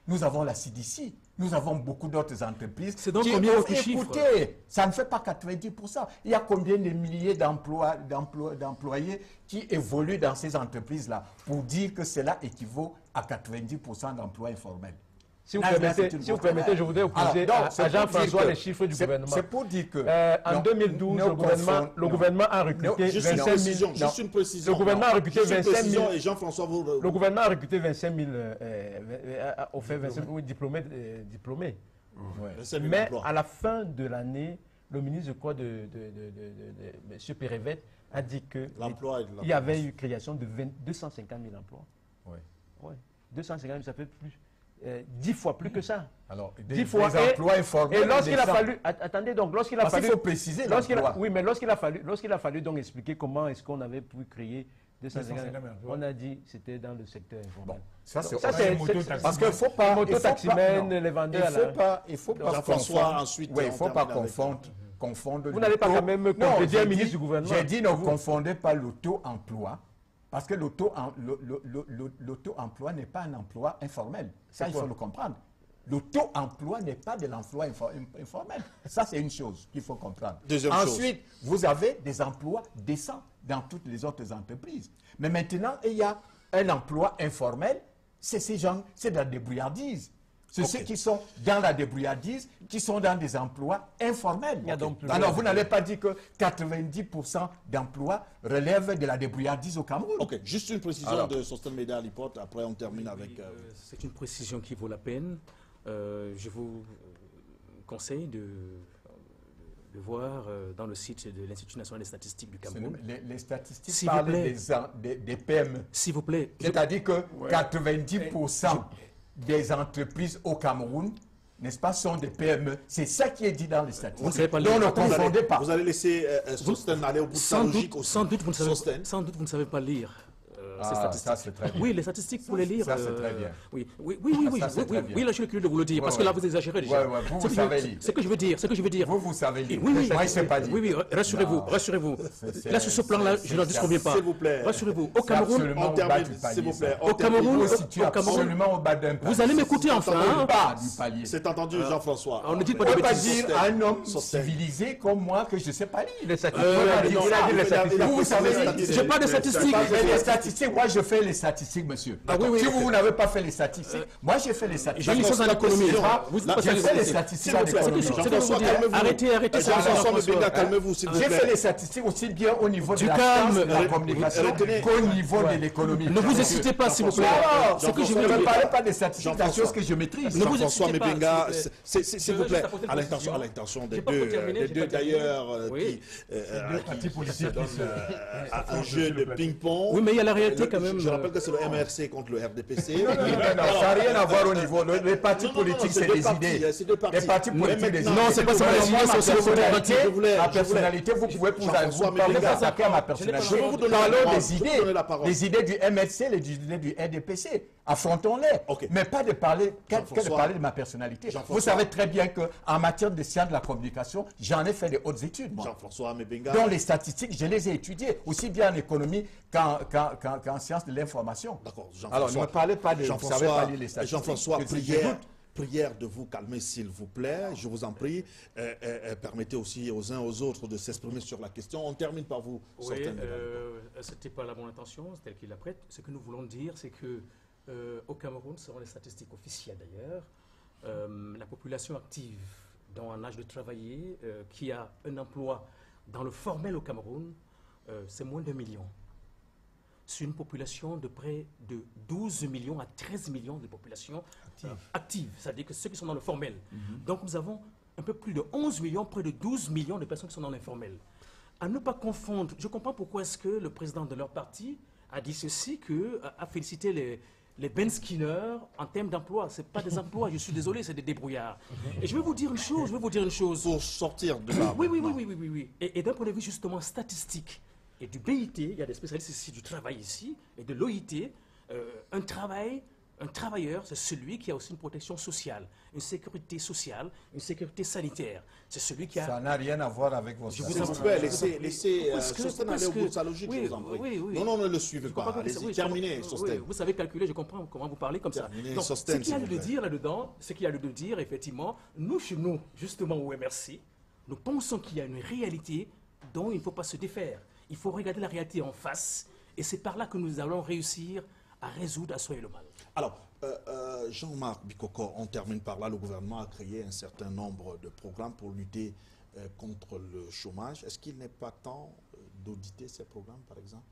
nous avons la CDC, nous avons beaucoup d'autres entreprises. C'est donc combien votre chiffre? Écoutez, ça ne fait pas 90%. Il y a combien de milliers d'employés qui évoluent dans ces entreprises-là pour dire que cela équivaut à 90% d'emplois informels? Si vous permettez, je voudrais opposer à Jean-François les chiffres du gouvernement. C'est pour dire que... en 2012, le gouvernement a recruté 25 000... Juste une précision. Le gouvernement a recruté 25 000... Et Jean-François, le gouvernement a recruté 25 000... offert 25 000 diplômés. Mais à la fin de l'année, le ministre, je crois, de M. Pérévet a dit qu'il y avait eu création de 250 000 emplois. Oui. 250 000, ça fait plus... 10 fois plus que ça. Alors, 10 fois. Emplois informels. Et lorsqu'il a fallu, attendez donc, lorsqu'il a fallu, il faut préciser l'emploi. Oui, mais lorsqu'il a fallu donc expliquer comment est-ce qu'on avait pu créer 250 000, on a dit c'était dans le secteur informel. Bon, ça c'est parce qu'il faut pas mototaximène, les vendeurs. Il faut pas confondre. Ensuite, il faut pas confondre. Vous n'allez pas quand même contredire un ministre du gouvernement. J'ai dit ne confondez pas l'auto-emploi. Parce que l'auto-emploi n'est pas un emploi informel. Ça, il faut le comprendre. L'auto-emploi n'est pas de l'emploi informel. Ça, c'est une chose qu'il faut comprendre. Ensuite, vous avez des emplois décents dans toutes les autres entreprises. Mais maintenant, il y a un emploi informel. C'est ces gens, c'est de la débrouillardise. C'est ceux qui sont dans la débrouillardise, qui sont dans des emplois informels. Alors, vous n'allez pas dire que 90% d'emplois relèvent de la débrouillardise au Cameroun. Ok, juste une précision de Sosthène Médard Lipote, après on termine avec... C'est une précision qui vaut la peine. je vous conseille de voir dans le site de l'Institut national des statistiques du Cameroun. Les statistiques S'il vous parlent plaît. des PME. S'il vous plaît. C'est-à-dire que 90% des entreprises au Cameroun, n'est-ce pas, sont des PME. C'est ça qui est dit dans les statistiques. Vous ne savez pas Donc, lire. ne confondez pas. Vous allez laisser Sosten aller au bout de sa logique aussi. Sans doute, vous Sosten. ne savez pas lire. Ces Ah, statistiques. ça, c'est très bien. Oui, les statistiques, pour les lire. Ça, c'est très bien. Oui, Ça, c'est très bien. oui, là, je suis curieux de vous le dire, parce que là, vous exagérez déjà. Ouais, vous savez lire. Ce que je veux dire, Vous savez lire. Oui, Moi, je ne sais pas lire. Oui, rassurez-vous, Non. rassurez-vous. C'est- Là, sur ce plan-là, je n'en disconviens pas. S'il vous plaît. Rassurez-vous. Au C'est Cameroun, absolument On au bas termine, du palier, s'il vous plaît. ça. On Au Cameroun, termine. Vous au situez Cameroun, absolument au bas d'un palier. vous allez m'écouter enfin. Au Hein? bas du palier. C'est entendu, Jean-François. On ne dit On pas ne de peut pas bêtises. dire à un homme Sosten. civilisé comme moi que je ne sais pas lire. Les statistiques. mais il non, a dit les il a- statistiques. Vous savez lire. J'ai pas de statistiques. Mais les statistiques, moi je fais les statistiques, monsieur. Ah oui, oui. Si vous n'avez pas fait les statistiques, moi j'ai fait les statistiques. J'ai une chose en économie. Vous dites pas ça, j'ai les fait les statistiques. statistiques en S'il vous plaît. économie. C'est que je Jean-François, veux dire. calmez-vous. Arrêtez ça. Jean-François Jean-François. Mbinga, calmez-vous, s'il vous J'ai fait plaît. les statistiques aussi bien au niveau de Du la calme. science, de la communication Retenez. qu'au niveau de l'économie. Ne vous excitez pas, s'il vous plaît. Alors, C'est que je ne veux me dire. parlez pas des statistiques, de la Jean-François. chose que je maîtrise. Ne vous Jean-François excitez pas, Mbinga, s'il s'il vous vous plaît. plaît, Je vais à juste apporter une l'intention des J'ai pas deux, terminé, j'ai pas terminé. d'ailleurs, Oui. Deux partis politiques qui se... à un jeu de ping-pong. Oui, mais il y a la réalité quand même. Je rappelle que c'est le MRC contre le RDPC. Non, ça n'a rien à voir au niveau. Les partis Non, non, non, politiques, c'est c'est deux des partis, idées. c'est deux partis. Les partis Mais politiques, des idées. maintenant, Non, c'est pas ça, les idées, Moi, ma c'est le personnalité, je voulais- ma personnalité, vous pouvez vous Jean-François parler Mbinga. d'attaquer à ma Je personnalité. vais vous donner la Parlons parole. des Je vais vous donner la parole. les idées du MRC, les idées du RDPC. Affrontons-les. Ok. Mais pas de parler, que de Jean-François. parler de ma personnalité. Jean-François. Vous savez très bien qu'en matière de sciences de la communication, j'en ai fait des hautes études. moi. Jean-François Mbinga. Dont les statistiques, je les ai étudiées, aussi bien en économie qu'en sciences de l'information. D'accord, Alors, ne me parlez pas de... Vous savez pas lire les statistiques. Jean-François, Je prière de vous calmer, s'il vous plaît. Je vous en prie. Permettez aussi aux uns aux autres de s'exprimer sur la question. On termine par vous. Oui, Sosten Mbinga. c'était pas la bonne intention, c'est tel qu'il l'apprête. Ce que nous voulons dire, c'est que au Cameroun, selon les statistiques officielles d'ailleurs, la population active dans un âge de travailler, qui a un emploi dans le formel au Cameroun, c'est moins d'1 million. C'est une population de près de 12 millions à 13 millions de populations actives. C'est-à-dire que ceux qui sont dans le formel. Donc nous avons un peu plus de 11 millions, près de 12 millions de personnes qui sont dans l'informel. À ne pas confondre, je comprends pourquoi est-ce que le président de leur parti a dit ceci, a félicité les Ben Skinner en termes d'emploi. Ce n'est pas des emplois, je suis désolé, c'est des débrouillards. Et je vais vous dire une chose, Pour sortir de là. Oui. Et d'un point de vue justement statistique et du BIT, il y a des spécialistes ici du travail ici, et de l'OIT, un travailleur, c'est celui qui a aussi une protection sociale, une sécurité sociale, une sécurité sanitaire. C'est celui qui a... Ça n'a rien à voir avec vos S'il vous en vous statistiques. plaît, laissez Sosten aller au bout de sa logique, Oui, je vous en prie. oui. Non, ne le suivez Je comprends pas. que Allez-y, oui, terminez, oui, Sosten. vous savez calculer, je comprends comment vous parlez comme ça. Terminez, Donc, Sosten, ce qu'il y a s'il vous lieu de plaît. dire là-dedans, ce qu'il y a lieu de dire, effectivement, nous, chez nous, justement au MRC, nous pensons qu'il y a une réalité dont il ne faut pas se défaire. Il faut regarder la réalité en face, et c'est par là que nous allons réussir à résoudre, à soigner le mal. Alors, Jean-Marc Bikoko, on termine par là. Le gouvernement a créé un certain nombre de programmes pour lutter contre le chômage. Est-ce qu'il n'est pas temps d'auditer ces programmes, par exemple?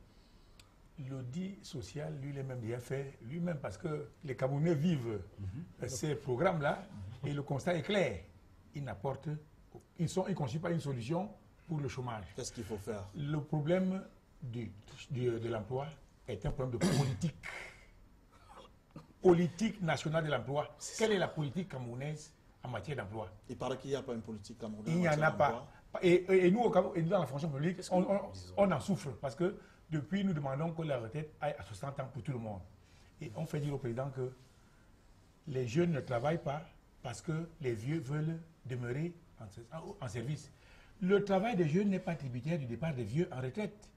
L'audit social, lui-même, il a fait lui-même parce que les Camerounais vivent ces programmes-là et le constat est clair. Ils n'apportent, ils ne constituent pas une solution pour le chômage. Qu'est-ce qu'il faut faire? Le problème de l'emploi est un problème de politique. Politique nationale de l'emploi. Quelle est la politique camerounaise en matière d'emploi? Il paraît qu'il n'y a pas une politique camerounaise. Il n'y en a pas. Et nous, au Cameroun, et nous, dans la fonction publique, on en souffre parce que depuis, nous demandons que la retraite aille à 60 ans pour tout le monde. Et on fait dire au président que les jeunes ne travaillent pas parce que les vieux veulent demeurer en service. Le travail des jeunes n'est pas tributaire du départ des vieux en retraite.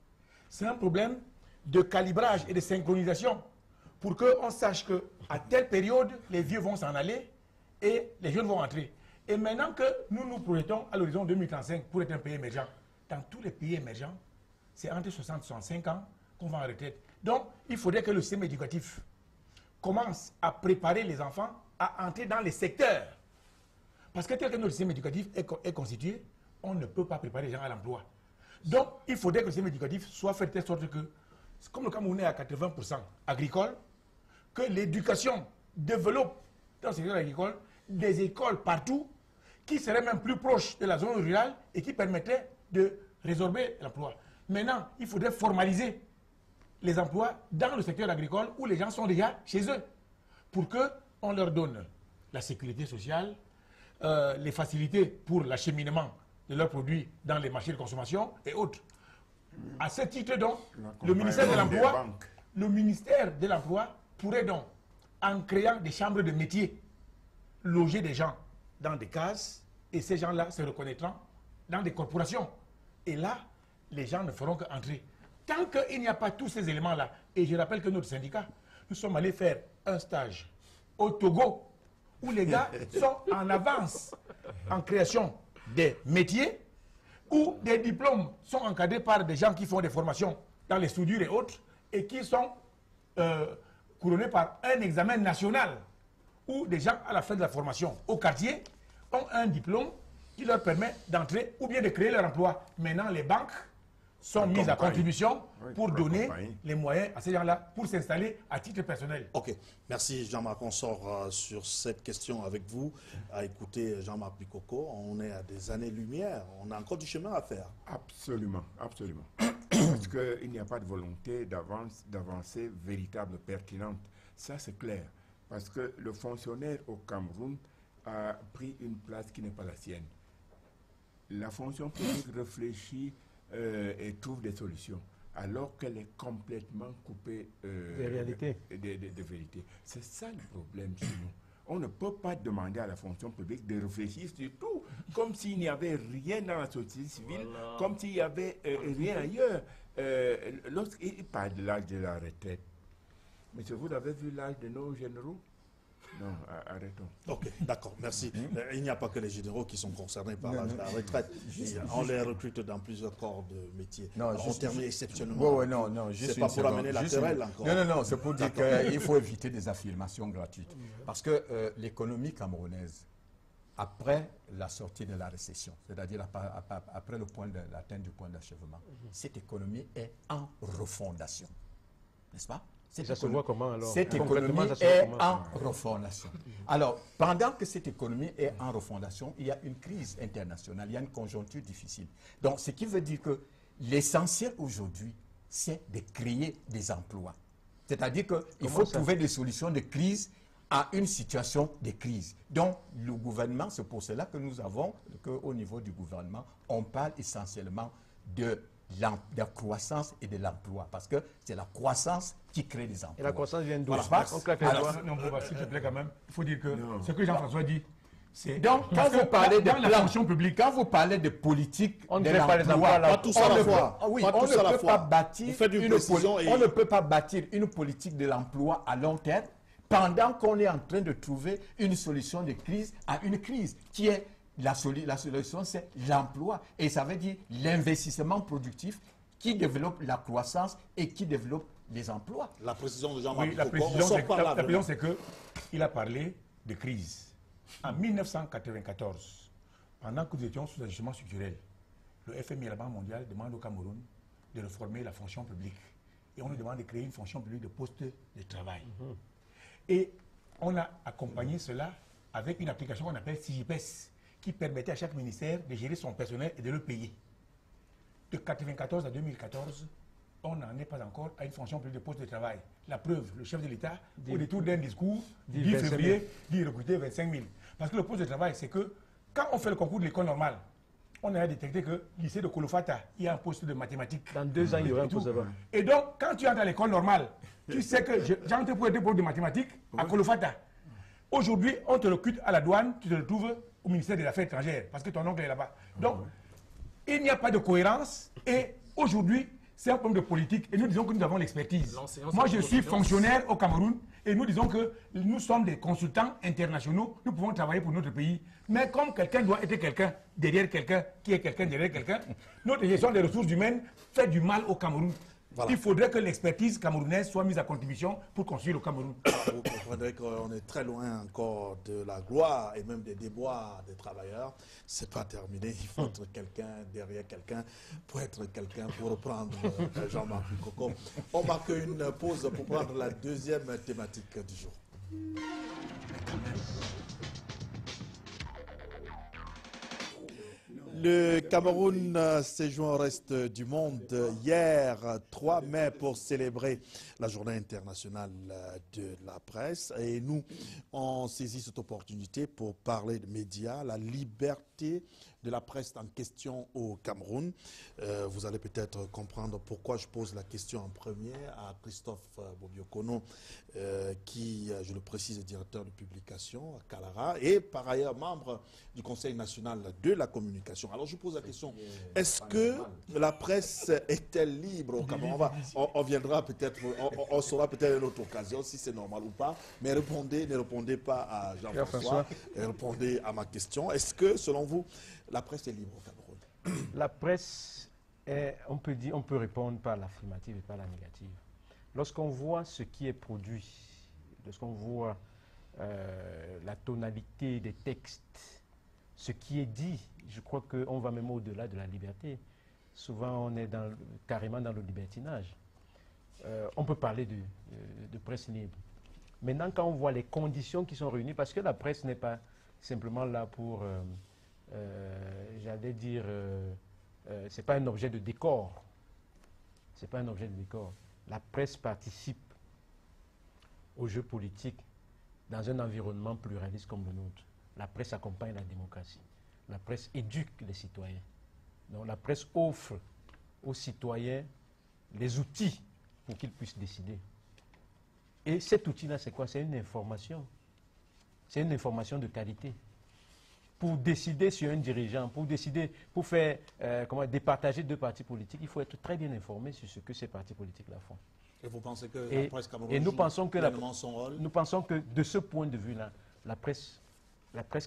C'est un problème de calibrage et de synchronisation pour qu'on sache qu'à telle période, les vieux vont s'en aller et les jeunes vont entrer. Et maintenant que nous nous projetons à l'horizon 2035 pour être un pays émergent, dans tous les pays émergents, c'est entre 60 et 65 ans qu'on va en retraite. Donc, il faudrait que le système éducatif commence à préparer les enfants à entrer dans les secteurs. Parce que tel que notre système éducatif est constitué, on ne peut pas préparer les gens à l'emploi. Donc, il faudrait que le système éducatif soit fait de telle sorte que, comme le Cameroun est à 80% agricole, que l'éducation développe dans le secteur agricole des écoles partout qui seraient même plus proches de la zone rurale et qui permettraient de résorber l'emploi. Maintenant, il faudrait formaliser les emplois dans le secteur agricole où les gens sont déjà chez eux pour qu'on leur donne la sécurité sociale, les facilités pour l'acheminement de leurs produits dans les marchés de consommation et autres. À ce titre donc, le ministère de l'Emploi pourrait donc, en créant des chambres de métier, loger des gens dans des cases et ces gens-là se reconnaîtront dans des corporations. Et là, les gens ne feront qu'entrer. Tant qu'il n'y a pas tous ces éléments-là, et je rappelle que notre syndicat, nous sommes allés faire un stage au Togo, où les gars sont en avance en création des métiers, où des diplômes sont encadrés par des gens qui font des formations dans les soudures et autres, et qui sont couronnés par un examen national, où des gens, à la fin de la formation au quartier, ont un diplôme qui leur permet d'entrer ou bien de créer leur emploi. Maintenant, les banques sont mises à contribution pour donner les moyens à ces gens-là pour s'installer à titre personnel. Ok, merci Jean-Marc. On sort sur cette question avec vous, à écouter Jean-Marc Bikoko. On est à des années-lumière, on a encore du chemin à faire. Absolument, absolument. Parce qu'il n'y a pas de volonté d'avancer véritable, pertinente. Ça, c'est clair. Parce que le fonctionnaire au Cameroun a pris une place qui n'est pas la sienne. La fonction publique réfléchit et trouve des solutions, alors qu'elle est complètement coupée de réalité. De vérité. C'est ça le problème chez nous. On ne peut pas demander à la fonction publique de réfléchir sur tout, comme s'il n'y avait rien dans la société civile, comme s'il n'y avait rien ailleurs. Lorsqu'il parle de l'âge de la retraite, monsieur, vous avez vu l'âge de nos généraux? Non, arrêtons. Ok, d'accord, merci. Il n'y a pas que les généraux qui sont concernés par la retraite. On les recrute dans plusieurs corps de métiers. Non, on termine exceptionnellement. C'est pas pour amener la querelle encore. Non, c'est pour dire qu'il faut éviter des affirmations gratuites. Parce que l'économie camerounaise, après la sortie de la récession, c'est-à-dire après l'atteinte du point d'achèvement, cette économie est en refondation. N'est-ce pas? Ça se voit comment alors? Cette économie est en refondation. Alors, pendant que cette économie est en refondation, il y a une crise internationale, il y a une conjoncture difficile. Donc, ce qui veut dire que l'essentiel aujourd'hui, c'est de créer des emplois. C'est-à-dire qu'il faut trouver des solutions de crise à une situation de crise. Donc, le gouvernement, c'est pour cela que nous avons, qu'au niveau du gouvernement, on parle essentiellement de la croissance et de l'emploi, parce que c'est la croissance qui crée des emplois. Et la croissance vient d'où? S'il te plaît quand même, il faut dire que ce que Jean-François dit, c'est... Donc, quand vous parlez de la fonction publique, quand vous parlez de politique, on ne fait pas les emplois, pas tous à la fois. Oui, on ne peut pas bâtir on ne peut pas bâtir une politique de l'emploi à long terme pendant qu'on est en train de trouver une solution de crise à une crise qui est la solution, c'est l'emploi. Et ça veut dire l'investissement productif qui développe la croissance et qui développe les emplois. La précision de Jean-Marc. Oui, la précision, c'est qu'il a parlé de crise. En 1994, pendant que nous étions sous ajustement structurel, le FMI et la Banque mondiale demandent au Cameroun de réformer la fonction publique. Et on nous demande de créer une fonction publique de poste de travail. Et on a accompagné cela avec une application qu'on appelle CIGPES, qui permettait à chaque ministère de gérer son personnel et de le payer. De 1994 à 2014, on n'en est pas encore à une fonction publique de poste de travail. La preuve, le chef de l'État, au détour d'un discours, 10 février, dit recruter 25 000. Parce que le poste de travail, c'est que quand on fait le concours de l'école normale, on a détecté que lycée de Kolofata, il y a un poste de mathématiques. Dans 2 ans, il y aura un poste là-bas. Et donc, quand tu entres à l'école normale, tu sais que j'entre pour être poste de mathématiques à Kolofata. Aujourd'hui, on te recrute à la douane, tu te retrouves au ministère des Affaires étrangères, parce que ton oncle est là-bas. Donc, il n'y a pas de cohérence, et aujourd'hui, c'est un problème de politique, et nous disons que nous avons l'expertise. Moi, je suis fonctionnaire au Cameroun, et nous disons que nous sommes des consultants internationaux, nous pouvons travailler pour notre pays. Mais comme quelqu'un doit être quelqu'un derrière quelqu'un, qui est quelqu'un derrière quelqu'un, notre gestion des ressources humaines fait du mal au Cameroun. Voilà. Il faudrait que l'expertise camerounaise soit mise à contribution pour construire le Cameroun. Vous comprendrez qu'on est très loin encore de la gloire et même des déboires des travailleurs. C'est pas terminé. Il faut être quelqu'un derrière quelqu'un pour être quelqu'un, pour reprendre Jean-Marc Bikoko. On marque une pause pour prendre la deuxième thématique du jour. Le Cameroun s'est joint au reste du monde hier, 3 mai, pour célébrer la journée internationale de la presse. Et nous, on saisit cette opportunité pour parler de médias, la liberté de la presse en question au Cameroun. Vous allez peut-être comprendre pourquoi je pose la question en premier à Christophe Bobiokono, qui, je le précise, est directeur de publication à Kalara et par ailleurs membre du Conseil national de la communication. Alors je pose la question, est-ce que la presse est-elle libre au Cameroun? On viendra peut-être, on saura peut-être une autre occasion si c'est normal ou pas, mais ne répondez pas à Jean-François, répondez à ma question. Est-ce que, selon vous, la presse est libre au Cameroun? La presse, on peut répondre par l'affirmative et par la négative. Lorsqu'on voit ce qui est produit, lorsqu'on voit la tonalité des textes, ce qui est dit, je crois qu'on va même au-delà de la liberté. Souvent, on est carrément dans le libertinage. On peut parler de presse libre. Maintenant, quand on voit les conditions qui sont réunies, parce que la presse n'est pas simplement là pour, j'allais dire, c'est pas un objet de décor. C'est pas un objet de décor. La presse participe au jeu politique dans un environnement pluraliste comme le nôtre. La presse accompagne la démocratie. La presse éduque les citoyens. Donc la presse offre aux citoyens les outils pour qu'ils puissent décider. Et cet outil-là, c'est quoi? C'est une information. C'est une information de qualité. Pour décider sur un dirigeant, pour faire, départager deux partis politiques, il faut être très bien informé sur ce que ces partis politiques-là font. Et vous pensez que la presse camerounaise nous pensons que son rôle? Nous pensons que de ce point de vue-là, la presse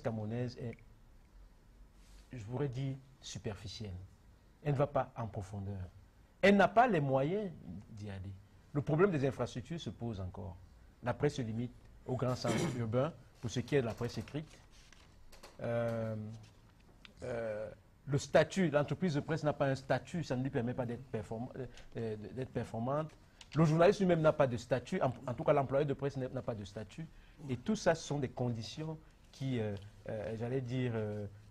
camerounaise est, je voudrais dire, superficielle. Elle ne va pas en profondeur. Elle n'a pas les moyens d'y aller. Le problème des infrastructures se pose encore. La presse se limite aux grands centres urbains, pour ce qui est de la presse écrite. Le statut, l'entreprise de presse n'a pas un statut, ça ne lui permet pas d'être performante. Le journaliste lui-même n'a pas de statut, en tout cas l'employé de presse n'a pas de statut. Et tout ça, ce sont des conditions qui, j'allais dire,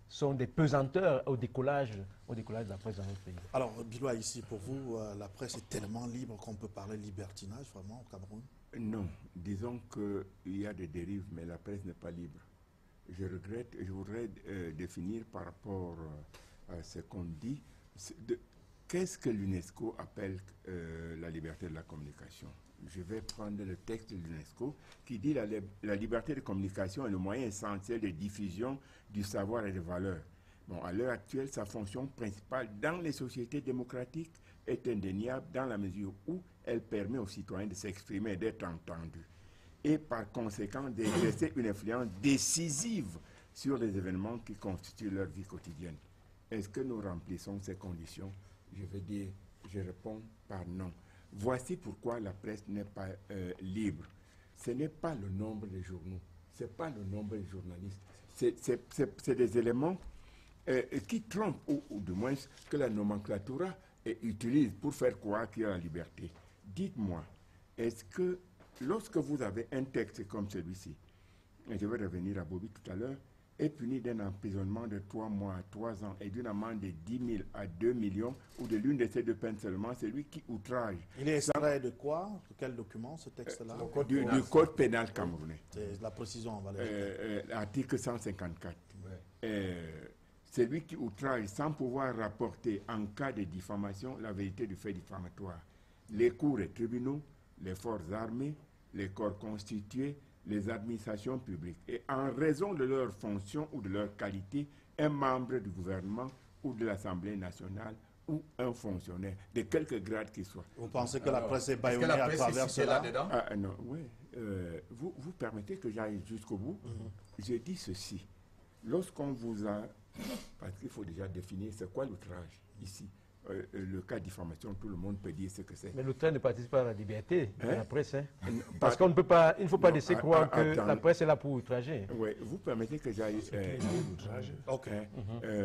sont des pesanteurs au décollage de la presse dans notre pays. Alors, Biloua, ici, pour vous, la presse est tellement libre qu'on peut parler libertinage, vraiment, au Cameroun? Non, disons qu'il y a des dérives, mais la presse n'est pas libre. Je regrette, je voudrais définir par rapport à ce qu'on dit, qu'est-ce que l'UNESCO appelle la liberté de la communication? Je vais prendre le texte de l'UNESCO qui dit la liberté de communication est le moyen essentiel de diffusion du savoir et des valeurs. Bon, à l'heure actuelle, sa fonction principale dans les sociétés démocratiques est indéniable dans la mesure où elle permet aux citoyens de s'exprimer et d'être entendus. Et par conséquent d'exercer une influence décisive sur les événements qui constituent leur vie quotidienne. Est-ce que nous remplissons ces conditions? Je réponds par non. Voici pourquoi la presse n'est pas libre. Ce n'est pas le nombre de journaux, ce n'est pas le nombre de journalistes. C'est des éléments qui trompent, ou du moins que la nomenclatura utilise pour faire croire qu'il y a la liberté. Dites-moi, est-ce que lorsque vous avez un texte comme celui-ci, et je vais revenir à Bobby tout à l'heure, est puni d'un emprisonnement de 3 mois à 3 ans et d'une amende de 10 000 à 2 millions ou de l'une de ces deux peines seulement, c'est lui qui outrage. Il est extrait de quoi? De quel document, ce texte-là? Du Code pénal camerounais. C'est la précision, on va le article 154. C'est lui qui outrage sans pouvoir rapporter en cas de diffamation la vérité du fait diffamatoire. Les cours et tribunaux, les forces armées, les corps constitués, les administrations publiques. Et en raison de leur fonction ou de leur qualité, un membre du gouvernement ou de l'Assemblée nationale ou un fonctionnaire, de quelque grade qu'il soit. Vous pensez que la presse est bâillonnée à travers cela? Non, oui. Vous permettez que j'aille jusqu'au bout? Je dis ceci. Lorsqu'on vous a... Parce qu'il faut déjà définir c'est quoi l'outrage ici. Le cas de diffamation, tout le monde peut dire ce que c'est. Mais l'outrage ne participe pas à la liberté de la presse. Parce qu'on ne peut pas, il ne faut pas laisser croire que la presse est là pour outrager. Oui, vous permettez que j'aille... Ok.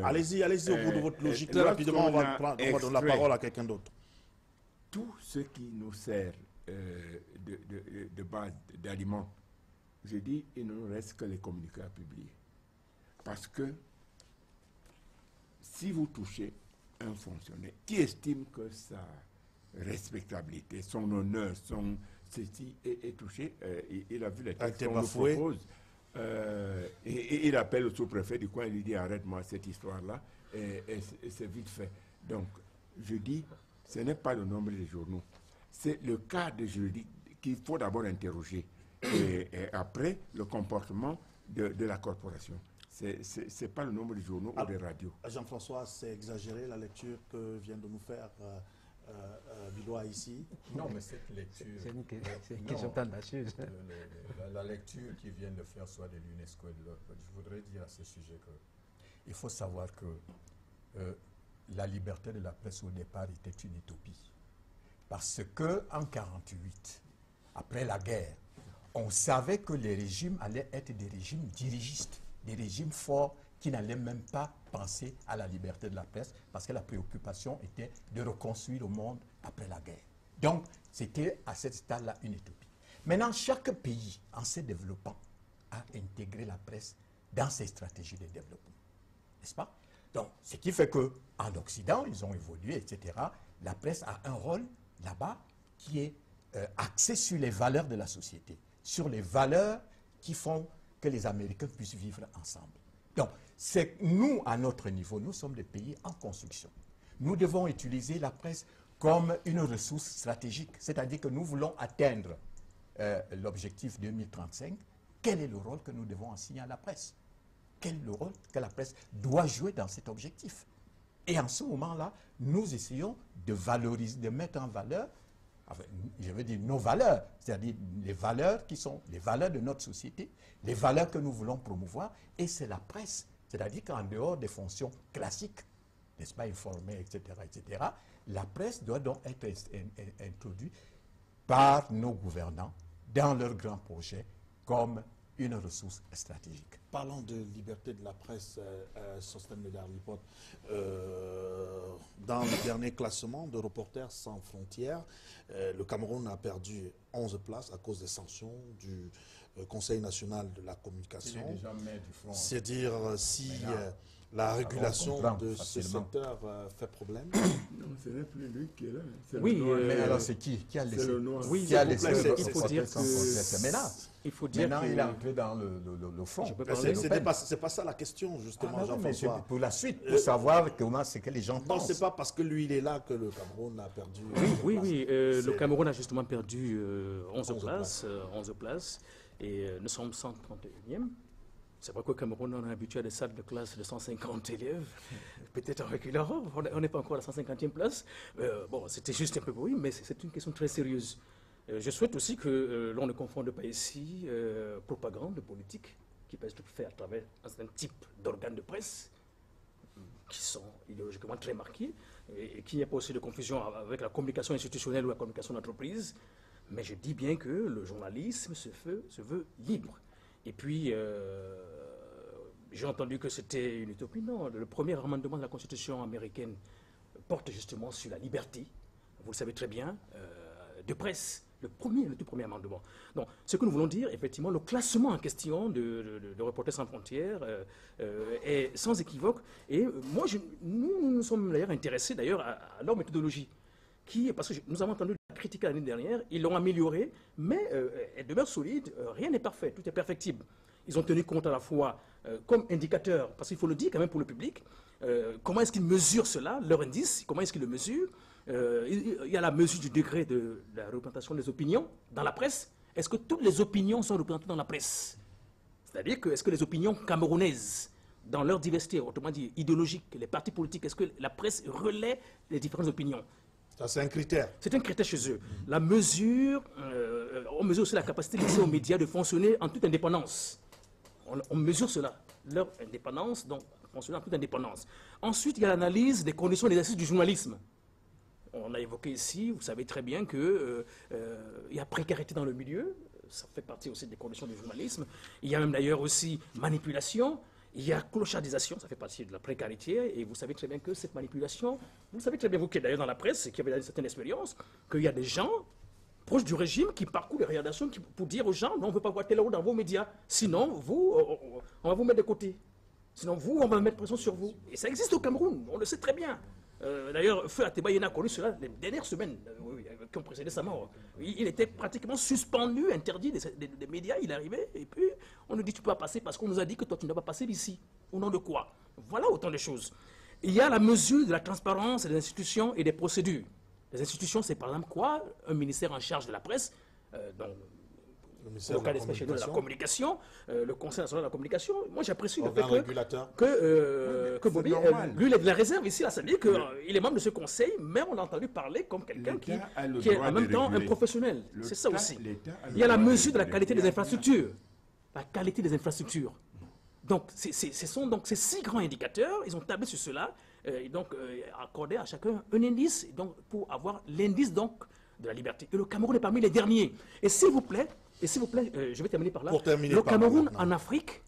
Allez-y au bout de votre logique. Très rapidement, on va donner la parole à quelqu'un d'autre. Tout ce qui nous sert de base, d'aliments, je dis, il ne nous reste que les communiqués à publier. Parce que si vous touchez un fonctionnaire qui estime que sa respectabilité, son honneur, son ceci est touché, il a vu les textes qu'on nous propose, et il appelle le sous-préfet du coin et lui dit arrête-moi cette histoire-là, et c'est vite fait. Donc, je dis, ce n'est pas le nombre des journaux, c'est le cadre juridique qu'il faut d'abord interroger, et après le comportement de la corporation. C'est pas le nombre de journaux ou des radios. Jean-François, c'est exagéré la lecture que vient de nous faire Bilois ici. Non, mais cette lecture... C'est une question tendacieuse. La lecture qui vient de faire soit de l'UNESCO et de l'autre, je voudrais dire à ce sujet que il faut savoir que la liberté de la presse au départ était une utopie. Parce que en 1948, après la guerre, on savait que les régimes allaient être des régimes dirigistes, des régimes forts qui n'allaient même pas penser à la liberté de la presse parce que la préoccupation était de reconstruire le monde après la guerre. Donc, c'était à ce stade-là une utopie. Maintenant, chaque pays, en se développant, a intégré la presse dans ses stratégies de développement. N'est-ce pas? Donc, ce qui fait qu'en Occident, ils ont évolué, etc. La presse a un rôle là-bas qui est axé sur les valeurs de la société, sur les valeurs qui font que les Américains puissent vivre ensemble. Donc, c'est nous, à notre niveau, nous sommes des pays en construction. Nous devons utiliser la presse comme une ressource stratégique, c'est-à-dire que nous voulons atteindre l'objectif 2035. Quel est le rôle que nous devons assigner à la presse? Quel est le rôle que la presse doit jouer dans cet objectif? Et en ce moment-là, nous essayons de valoriser, de mettre en valeur, enfin, je veux dire nos valeurs, c'est-à-dire les valeurs qui sont les valeurs de notre société, les valeurs que nous voulons promouvoir, et c'est la presse. C'est-à-dire qu'en dehors des fonctions classiques, n'est-ce pas, informer, etc., la presse doit donc être introduite par nos gouvernants dans leurs grands projets comme une ressource stratégique. Parlons de liberté de la presse, Sostène Médard-Lipote. Dans le dernier classement de Reporters sans frontières, le Cameroun a perdu 11 places à cause des sanctions du Conseil national de la communication. C'est dire si la régulation de ce secteur fait problème. Non, ce n'est plus lui qui est là. Oui, mais alors c'est qui a laissé? Oui, qui a laissé il faut dire que il faut dire maintenant que il est entré dans le fond. C'est pas ça la question, justement, Jean-François. Pour la suite, pour savoir comment c'est que les gens Non, pensent. c'est pas parce que lui, il est là que le Cameroun a perdu. Oui, le Cameroun a justement perdu 11 places, et nous sommes 131e. C'est vrai qu'au Cameroun, on est habitué à des salles de classe de 150 élèves, peut-être en reculant, on n'est pas encore à la 150e place. Bon, c'était juste un peu bruit, mais c'est une question très sérieuse. Je souhaite aussi que l'on ne confonde pas ici propagande politique, qui peut être faite à travers un certain type d'organes de presse, qui sont idéologiquement très marqués, et qu'il n'y ait pas aussi de confusion avec la communication institutionnelle ou la communication d'entreprise. Mais je dis bien que le journalisme se veut libre. Et puis, j'ai entendu que c'était une utopie. Non, le premier amendement de la Constitution américaine porte justement sur la liberté, vous le savez très bien, de presse. Le tout premier amendement. Donc, ce que nous voulons dire, effectivement, le classement en question de Reporters sans frontières est sans équivoque. Et nous nous sommes d'ailleurs intéressés d'ailleurs à leur méthodologie. Parce que nous avons entendu la critique l'année dernière, ils l'ont améliorée, mais elle demeure solide, rien n'est parfait, tout est perfectible. Ils ont tenu compte à la fois comme indicateur, parce qu'il faut le dire quand même pour le public, comment est-ce qu'ils mesurent cela, leur indice, comment est-ce qu'ils le mesurent. Il y a la mesure du degré de la représentation des opinions dans la presse. Est-ce que toutes les opinions sont représentées dans la presse? C'est-à-dire que est-ce que les opinions camerounaises, dans leur diversité, autrement dit idéologique, les partis politiques, est-ce que la presse relaie les différentes opinions? Ça, c'est un critère. C'est un critère chez eux. La mesure, on mesure aussi la capacité laissée aux médias de fonctionner en toute indépendance. On mesure cela, leur indépendance, donc fonctionner en toute indépendance. Ensuite, il y a l'analyse des conditions d'exercice du journalisme. On a évoqué ici, vous savez très bien qu'il y a précarité dans le milieu, ça fait partie aussi des conditions du journalisme. Il y a même d'ailleurs aussi manipulation. Il y a clochardisation, ça fait partie de la précarité, et vous savez très bien que cette manipulation, vous savez très bien, vous qui êtes d'ailleurs dans la presse et qui avez une certaine expérience, qu'il y a des gens proches du régime qui parcourent les rédactions pour dire aux gens, non, on ne veut pas voir tel ou dans vos médias, sinon, on va vous mettre de côté. Sinon, vous, on va mettre pression sur vous. Et ça existe au Cameroun, on le sait très bien. D'ailleurs, Feu Ateba Yena a connu cela les dernières semaines qui ont précédé sa mort. Il était pratiquement suspendu, interdit des médias. Il arrivait et puis on nous dit tu peux pas passer parce qu'on nous a dit que toi tu ne dois pas passer d'ici. Au nom de quoi? Voilà autant de choses. Il y a la mesure de la transparence des institutions et des procédures. Les institutions, c'est par exemple quoi? Un ministère en charge de la presse, au cas d'espèce de la communication, le Conseil national de la communication. Moi, j'apprécie le fait que Bobby, lui, il est de la réserve ici, là, ça veut dire qu'il est membre de ce conseil, mais on l'a entendu parler comme quelqu'un qui est en même temps un professionnel. C'est ça aussi. Il y a la mesure de la qualité des infrastructures. La qualité des infrastructures. Donc, ce sont donc ces 6 grands indicateurs, ils ont tablé sur cela, et donc accordé à chacun un indice, donc, pour avoir l'indice donc de la liberté. Et le Cameroun est parmi les derniers. Et s'il vous plaît, je vais terminer par là. Le Cameroun en Afrique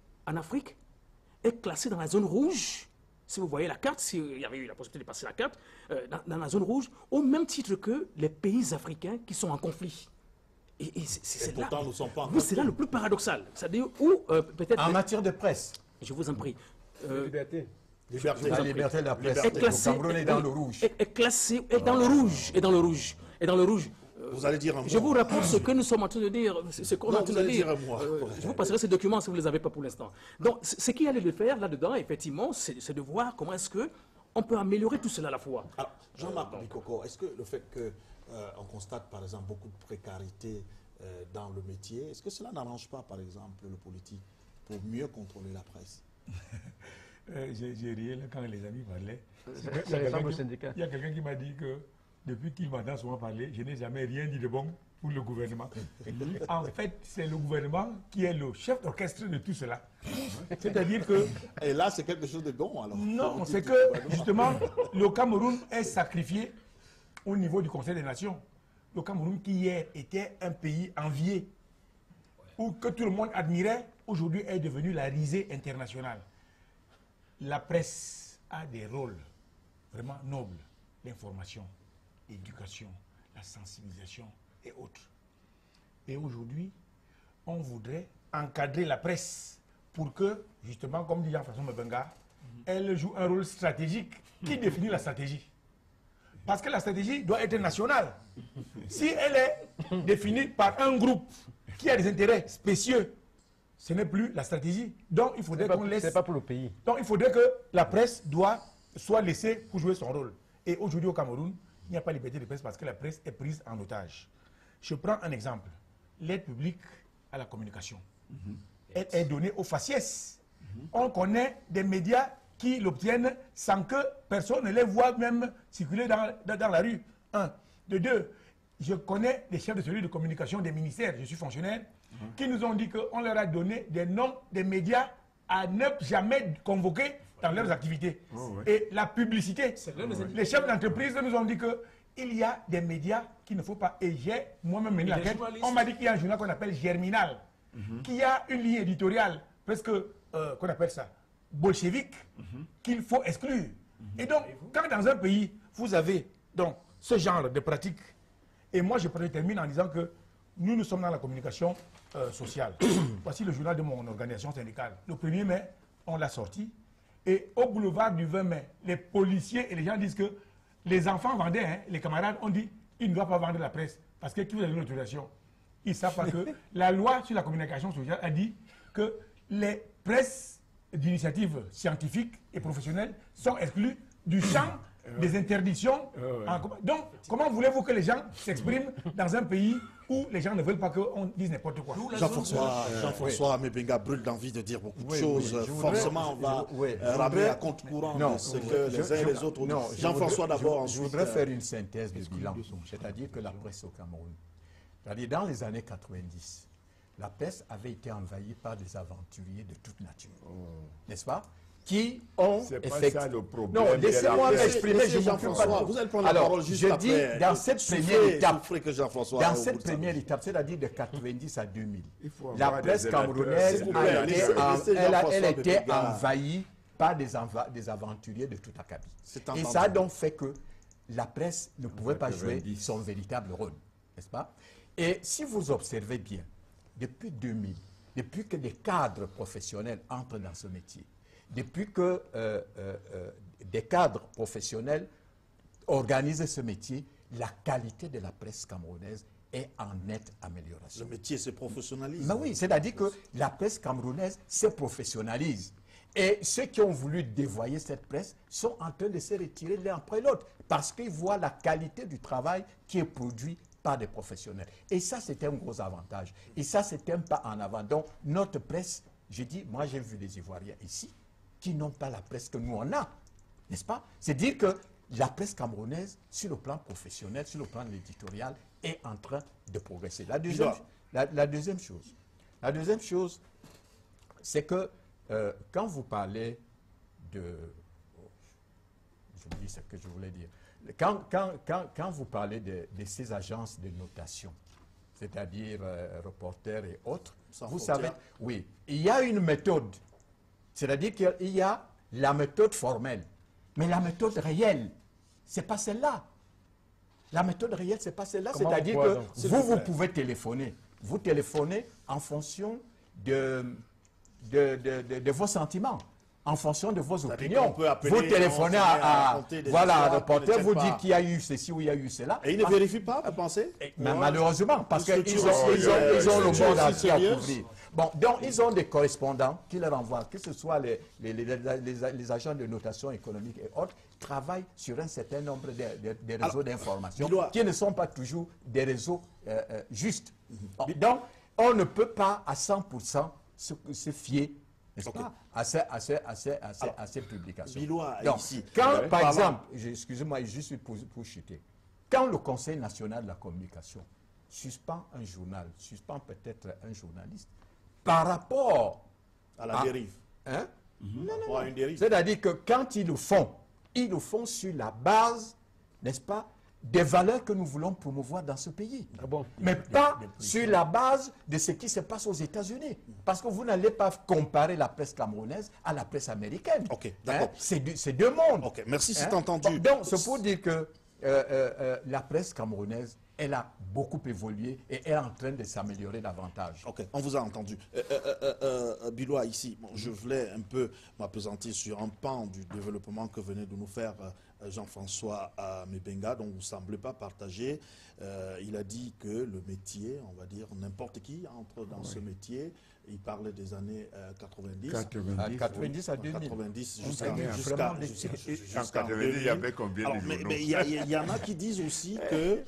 est classé dans la zone rouge. Si vous voyez la carte, s'il y avait eu la possibilité de passer la carte, dans la zone rouge, au même titre que les pays africains qui sont en conflit. Et c'est là, c'est là le plus paradoxal. C'est-à-dire où peut-être... En matière de presse. Je vous en prie. Liberté. La liberté de la presse. Le Cameroun est dans le rouge. Est classé, est dans le rouge, est dans le rouge, est dans le rouge. Vous allez dire un mot. Je vous rapporte ce que nous sommes en train de dire, ce qu'on est en train de dire. Je vous passerai ces documents si vous ne les avez pas pour l'instant. Donc, ce qu'il y a lieu de faire là-dedans, effectivement, c'est de voir comment est-ce qu'on peut améliorer tout cela à la fois. Alors, Jean-Marc Bikoko, est-ce que le fait qu'on constate, par exemple, beaucoup de précarité dans le métier, est-ce que cela n'arrange pas, par exemple, le politique pour mieux contrôler la presse? J'ai ri là quand les amis parlaient. Il y a quelqu'un qui m'a dit que depuis qu'il m'entend souvent parler, je n'ai jamais rien dit de bon pour le gouvernement. En fait, c'est le gouvernement qui est le chef d'orchestre de tout cela. C'est-à-dire que... Et là, c'est quelque chose de bon, alors? Non, c'est que, justement, le Cameroun est sacrifié au niveau du Conseil des Nations. Le Cameroun, qui hier était un pays envié, ou que tout le monde admirait, aujourd'hui est devenu la risée internationale. La presse a des rôles vraiment nobles. L'information, l'éducation, la sensibilisation et autres. Et aujourd'hui, on voudrait encadrer la presse pour que, justement, comme dit Jean-François Mbenga, elle joue un rôle stratégique. Qui définit la stratégie? Parce que la stratégie doit être nationale. Si elle est définie par un groupe qui a des intérêts spécieux, ce n'est plus la stratégie. Donc il faudrait qu'on laisse... C'est pas pour le pays. Donc il faudrait que la presse soit laissée pour jouer son rôle. Et aujourd'hui au Cameroun, il n'y a pas de liberté de presse parce que la presse est prise en otage. Je prends un exemple. L'aide publique à la communication. Elle est donnée aux faciès. On connaît des médias qui l'obtiennent sans que personne ne les voit même circuler dans la rue. Un. De deux, je connais des chefs de service de communication des ministères, je suis fonctionnaire, qui nous ont dit qu'on leur a donné des noms des médias à ne jamais convoquer dans leurs activités. Et la publicité, les chefs d'entreprise nous ont dit qu'il y a des médias qu'il ne faut pas. Et j'ai moi-même mené la quête. On m'a dit qu'il y a un journal qu'on appelle Germinal, qui a une ligne éditoriale presque, qu'on appelle ça, bolchevique, qu'il faut exclure. Et donc, quand dans un pays, vous avez donc ce genre de pratiques, et moi je termine en disant que nous sommes dans la communication sociale. Voici le journal de mon organisation syndicale. Le 1er mai, on l'a sorti, et au boulevard du 20 mai, les policiers et les gens disent que les enfants vendaient, hein, les camarades ont dit, ils ne doivent pas vendre la presse, parce que qui vous a donné l'autorisation? Ils ne savent pas que la loi sur la communication sociale a dit que les presses d'initiatives scientifiques et professionnelles sont exclues du champ des interdictions. Donc, comment voulez-vous que les gens s'expriment dans un pays où les gens ne veulent pas qu'on dise n'importe quoi? Jean-François Mbenga brûle d'envie de dire beaucoup de choses. Forcément, on va ramener à compte courant de ce que les uns et les autres... Jean-François d'abord, je voudrais faire une synthèse du bilan, c'est-à-dire que la presse au Cameroun, c'est-à-dire dans les années 90, la presse avait été envahie par des aventuriers de toute nature, n'est-ce pas? Qui ont effectivement... ça le problème. Non, laissez-moi m'exprimer, je Jean-François. Vous allez prendre la parole juste après. Je dis, dans cette première étape, dans cette première étape, c'est-à-dire de 90 à 2000, la presse camerounaise a été envahie par des aventuriers de tout acabit. Et ça a donc fait que la presse ne pouvait pas jouer son véritable rôle, n'est-ce pas? Et si vous observez bien, depuis 2000, depuis que les cadres professionnels entrent dans ce métier, depuis que des cadres professionnels organisent ce métier, la qualité de la presse camerounaise est en nette amélioration. Le métier se professionnalise. Mais oui, c'est-à-dire que la presse camerounaise se professionnalise. Et ceux qui ont voulu dévoyer cette presse sont en train de se retirer l'un après l'autre parce qu'ils voient la qualité du travail qui est produit par des professionnels. Et ça, c'est un gros avantage. Et ça, c'est un pas en avant. Donc, notre presse, je dis, moi j'ai vu des Ivoiriens ici qui n'ont pas la presse que nous on a, n'est-ce pas? C'est dire que la presse camerounaise, sur le plan professionnel, sur le plan de l'éditorial, est en train de progresser. La deuxième chose, c'est que quand vous parlez de... Je me dis ce que je voulais dire. Quand vous parlez de ces agences de notation, c'est-à-dire Reporters et autres, vous savez, oui, il y a une méthode. C'est-à-dire qu'il y a la méthode formelle. Mais la méthode réelle, ce n'est pas celle-là. La méthode réelle, ce n'est pas celle-là. C'est-à-dire que vous pouvez téléphoner. Vous téléphonez en fonction de vos sentiments, en fonction de vos opinions. Vous téléphonez à un reporter, vous dites qu'il y a eu ceci ou il y a eu cela. Et ils ne vérifient pas, vous pensez? Mais malheureusement, parce qu'ils ont le monde entier à couvrir. Bon, donc ils ont des correspondants qui leur envoient, que ce soit les agents de notation économique et autres, travaillent sur un certain nombre de réseaux d'information qui ne sont pas toujours des réseaux justes. Bon, donc, on ne peut pas à 100% se fier, n'est-ce pas, à ces publications. Donc, ici, quand, par exemple, excusez-moi, juste pour chuter, quand le Conseil national de la communication suspend un journal, suspend peut-être un journaliste, par rapport à la dérive. Hein? Non. C'est-à-dire que quand ils le font sur la base, n'est-ce pas, des valeurs que nous voulons promouvoir dans ce pays. Mais pas sur la base de ce qui se passe aux États-Unis. Parce que vous n'allez pas comparer la presse camerounaise à la presse américaine. Ok, d'accord. C'est deux mondes. Ok, merci, c'est entendu. Donc, c'est pour dire que la presse camerounaise, elle a beaucoup évolué et elle est en train de s'améliorer davantage. Ok, on vous a entendu. Biloua, ici, je voulais un peu m'appesantir sur un pan du développement que venait de nous faire Jean-François Mebenga, dont vous ne semblez pas partager. Il a dit que le métier, on va dire, n'importe qui entre dans ce métier. Il parlait des années 90. 90 à 2000. 90 En jusqu'à 90, il y avait combien de journaux? Mais il y en a qui disent aussi que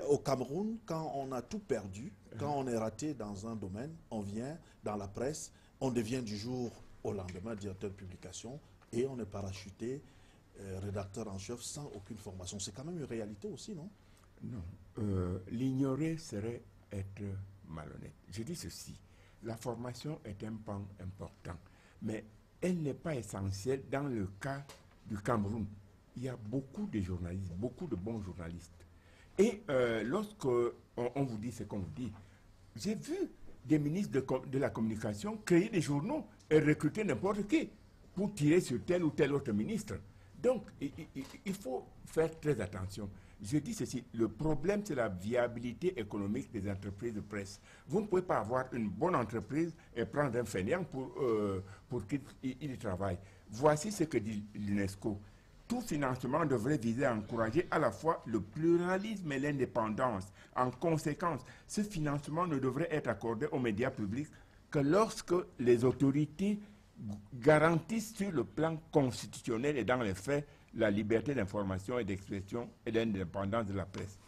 au Cameroun, quand on a tout perdu, quand on est raté dans un domaine, on vient dans la presse, on devient du jour au lendemain directeur de publication et on est parachuté rédacteur en chef sans aucune formation. C'est quand même une réalité aussi, non? Non. L'ignorer serait être malhonnête. Je dis ceci. La formation est un pan important, mais elle n'est pas essentielle dans le cas du Cameroun. Il y a beaucoup de journalistes, beaucoup de bons journalistes. Et lorsque on vous dit ce qu'on vous dit, j'ai vu des ministres de la communication créer des journaux et recruter n'importe qui pour tirer sur tel ou tel autre ministre. Donc, il faut faire très attention. Je dis ceci, le problème, c'est la viabilité économique des entreprises de presse. Vous ne pouvez pas avoir une bonne entreprise et prendre un fainéant pour qu'il travaille. Voici ce que dit l'UNESCO. Tout financement devrait viser à encourager à la fois le pluralisme et l'indépendance. En conséquence, ce financement ne devrait être accordé aux médias publics que lorsque les autorités garantissent sur le plan constitutionnel et dans les faits la liberté d'information et d'expression et l'indépendance de la presse.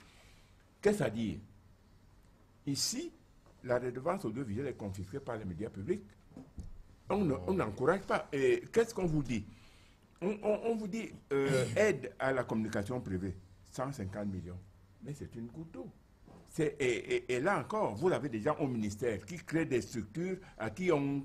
Qu'est-ce à dire? Ici, la redevance audiovisuelle est confisquée par les médias publics. On n'encourage pas. Et qu'est-ce qu'on vous dit? On vous dit aide à la communication privée, 150 millions. Mais c'est une goutte d'eau. Et là encore, vous avez des gens au ministère qui créent des structures à qui on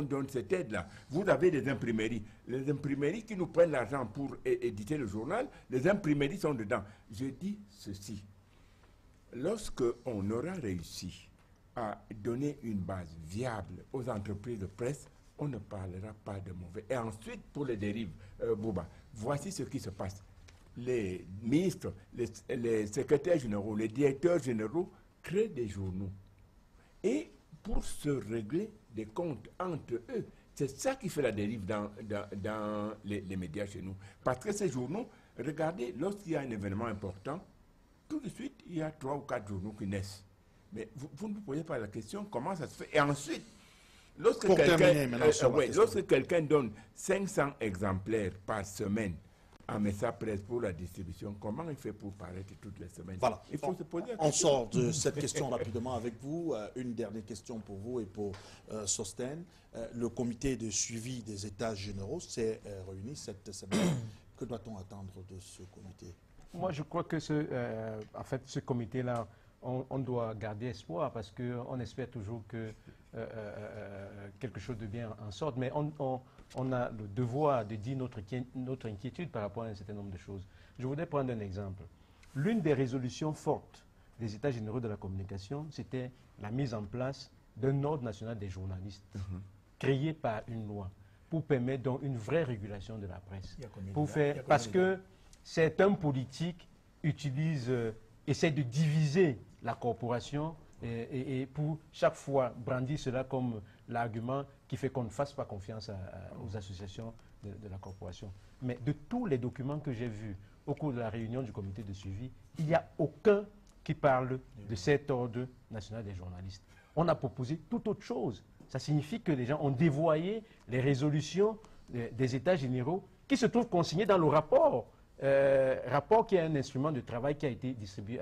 donne cette aide-là. Vous avez des imprimeries. Les imprimeries qui nous prennent l'argent pour éditer le journal, les imprimeries sont dedans. Je dis ceci. Lorsque on aura réussi à donner une base viable aux entreprises de presse, on ne parlera pas de mauvais. Et ensuite, pour les dérives, Bouba, voici ce qui se passe. Les ministres, les secrétaires généraux, les directeurs généraux créent des journaux. Et pour se régler des comptes entre eux, C'est ça qui fait la dérive dans les médias chez nous. Parce que ces journaux, regardez, lorsqu'il y a un événement important, tout de suite, il y a 3 ou 4 journaux qui naissent. Mais vous ne vous posez pas la question comment ça se fait. Et ensuite, lorsque quelqu'un donne 500 exemplaires par semaine à Messa Presse pour la distribution, comment il fait pour paraître toutes les semaines? Voilà. Il faut se poser la On question. sort de cette question rapidement avec vous. Une dernière question pour vous et pour Sostène. Le comité de suivi des États généraux s'est réuni cette semaine. Que doit-on attendre de ce comité? Moi, je crois que ce comité-là, on doit garder espoir parce qu'on espère toujours que quelque chose de bien en sorte. Mais on a le devoir de dire notre inquiétude par rapport à un certain nombre de choses. Je voudrais prendre un exemple. L'une des résolutions fortes des États généraux de la communication, c'était la mise en place d'un ordre national des journalistes, créé par une loi, pour permettre donc une vraie régulation de la presse. Parce que certains politiques essaient de diviser la corporation et pour chaque fois brandir cela comme l'argument qui fait qu'on ne fasse pas confiance aux associations de la corporation. Mais de tous les documents que j'ai vus au cours de la réunion du comité de suivi, il n'y a aucun qui parle de cet ordre national des journalistes. On a proposé tout autre chose. Ça signifie que les gens ont dévoyé les résolutions des États généraux qui se trouvent consignées dans le rapport. Rapport qui est un instrument de travail qui a été distribué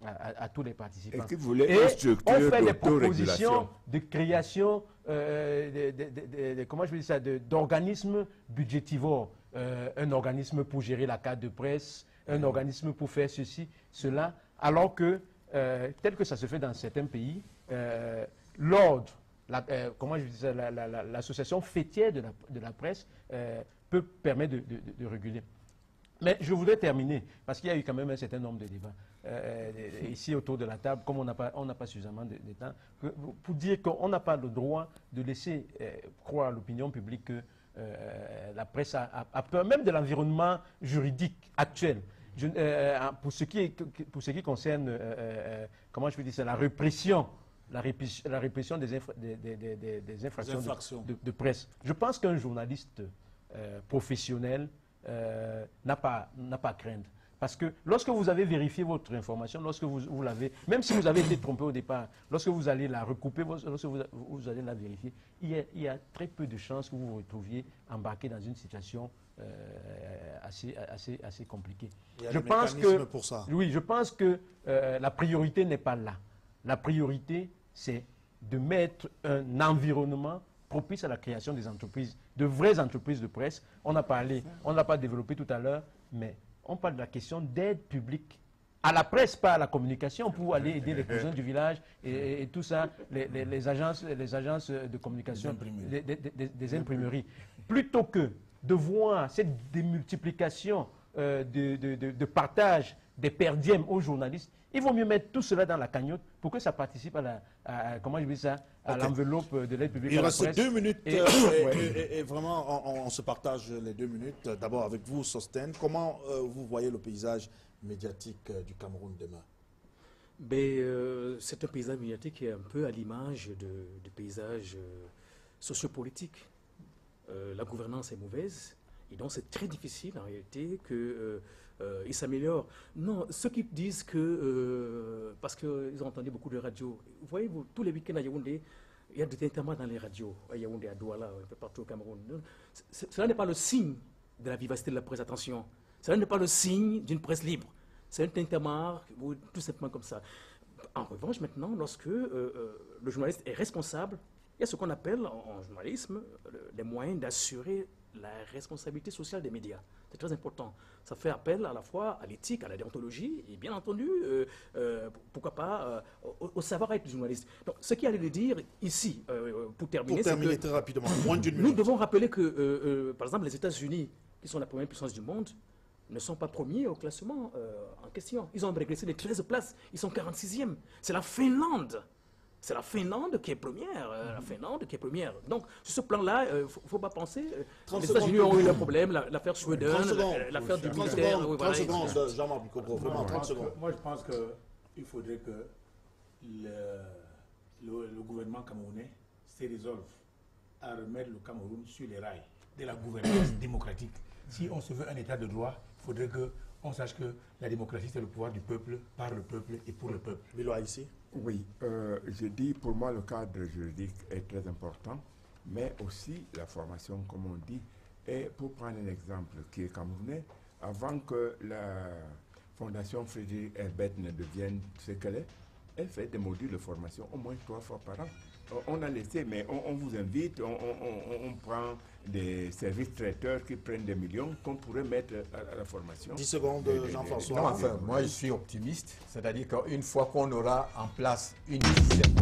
à tous les participants. Et on fait des propositions de création d'organismes budgétivores. Un organisme pour gérer la carte de presse, un organisme pour faire ceci, cela, alors que, tel que ça se fait dans certains pays, l'ordre, l'association fêtière de la presse peut permettre de réguler. Mais je voudrais terminer, parce qu'il y a eu quand même un certain nombre de débats ici autour de la table, comme on n'a pas suffisamment de temps, pour dire qu'on n'a pas le droit de laisser croire à l'opinion publique que la presse a peur même de l'environnement juridique actuel. Pour ce qui concerne, comment je peux dire ça, la répression des infractions de presse. Je pense qu'un journaliste professionnel n'a pas à craindre. Parce que lorsque vous avez vérifié votre information, lorsque vous l'avez, même si vous avez été trompé au départ, lorsque vous allez la recouper, lorsque vous allez la vérifier, il y a très peu de chances que vous vous retrouviez embarqué dans une situation assez compliquée. Il y a des mécanismes pour ça. Oui, je pense que la priorité n'est pas là. La priorité, c'est de mettre un environnement propice à la création des entreprises, de vraies entreprises de presse. On n'a pas développé tout à l'heure, mais on parle de la question d'aide publique à la presse, pas à la communication, pour aller aider les cousins du village et tout ça, les agences de communication, des imprimeries. Plutôt que de voir cette démultiplication de partage des perdièmes aux journalistes, il vaut mieux mettre tout cela dans la cagnotte pour que ça participe à l'enveloppe de l'aide publique à la presse. Il reste 2 minutes et vraiment on se partage les 2 minutes. D'abord avec vous, Sostène. Comment vous voyez le paysage médiatique du Cameroun demain? C'est un paysage médiatique qui est un peu à l'image du paysage sociopolitique. La gouvernance est mauvaise et donc c'est très difficile en réalité que il s'améliore. Non, ceux qui disent que, parce qu'ils ont entendu beaucoup de radios, vous voyez, tous les week-ends à Yaoundé, il y a des intermèdes dans les radios, à Yaoundé, à Douala, un peu partout au Cameroun. Cela n'est pas le signe de la vivacité de la presse, attention. Cela n'est pas le signe d'une presse libre. C'est un intermarre, tout simplement comme ça. En revanche, maintenant, lorsque le journaliste est responsable, il y a ce qu'on appelle en journalisme les moyens d'assurer la responsabilité sociale des médias. C'est très important. Ça fait appel à la fois à l'éthique, à la déontologie et bien entendu, pourquoi pas, au savoir-être du journaliste. Donc, ce qu'il y a à dire ici, pour terminer, très rapidement, moins d'une minute. Nous devons rappeler que, par exemple, les États-Unis, qui sont la première puissance du monde, ne sont pas premiers au classement en question. Ils ont régressé de 13 places, ils sont 46e. C'est la Finlande. C'est la Finlande qui est première. La Finlande qui est première. Donc, sur ce plan-là, il ne faut pas penser. Les États-Unis ont eu un problème, l'affaire Sweden, l'affaire du militaire. 30 secondes, Jean-Marc Bikopo, vraiment 30 secondes. Moi, je pense qu'il faudrait que le gouvernement camerounais se résolve à remettre le Cameroun sur les rails de la gouvernance démocratique, si on se veut un état de droit, il faudrait qu'on sache que la démocratie, c'est le pouvoir du peuple, par le peuple et pour le peuple. Bilois ici. Oui, je dis pour moi le cadre juridique est très important, mais aussi la formation, comme on dit. Et pour prendre un exemple qui est camerounais, avant que la Fondation Frédéric Herbert ne devienne ce qu'elle est, elle fait des modules de formation au moins 3 fois par an. On a laissé, mais on vous invite, on prend des services traiteurs qui prennent des millions qu'on pourrait mettre à la formation. 10 secondes, Jean-François. Enfin, moi, je suis optimiste. C'est-à-dire qu'une fois qu'on aura en place une système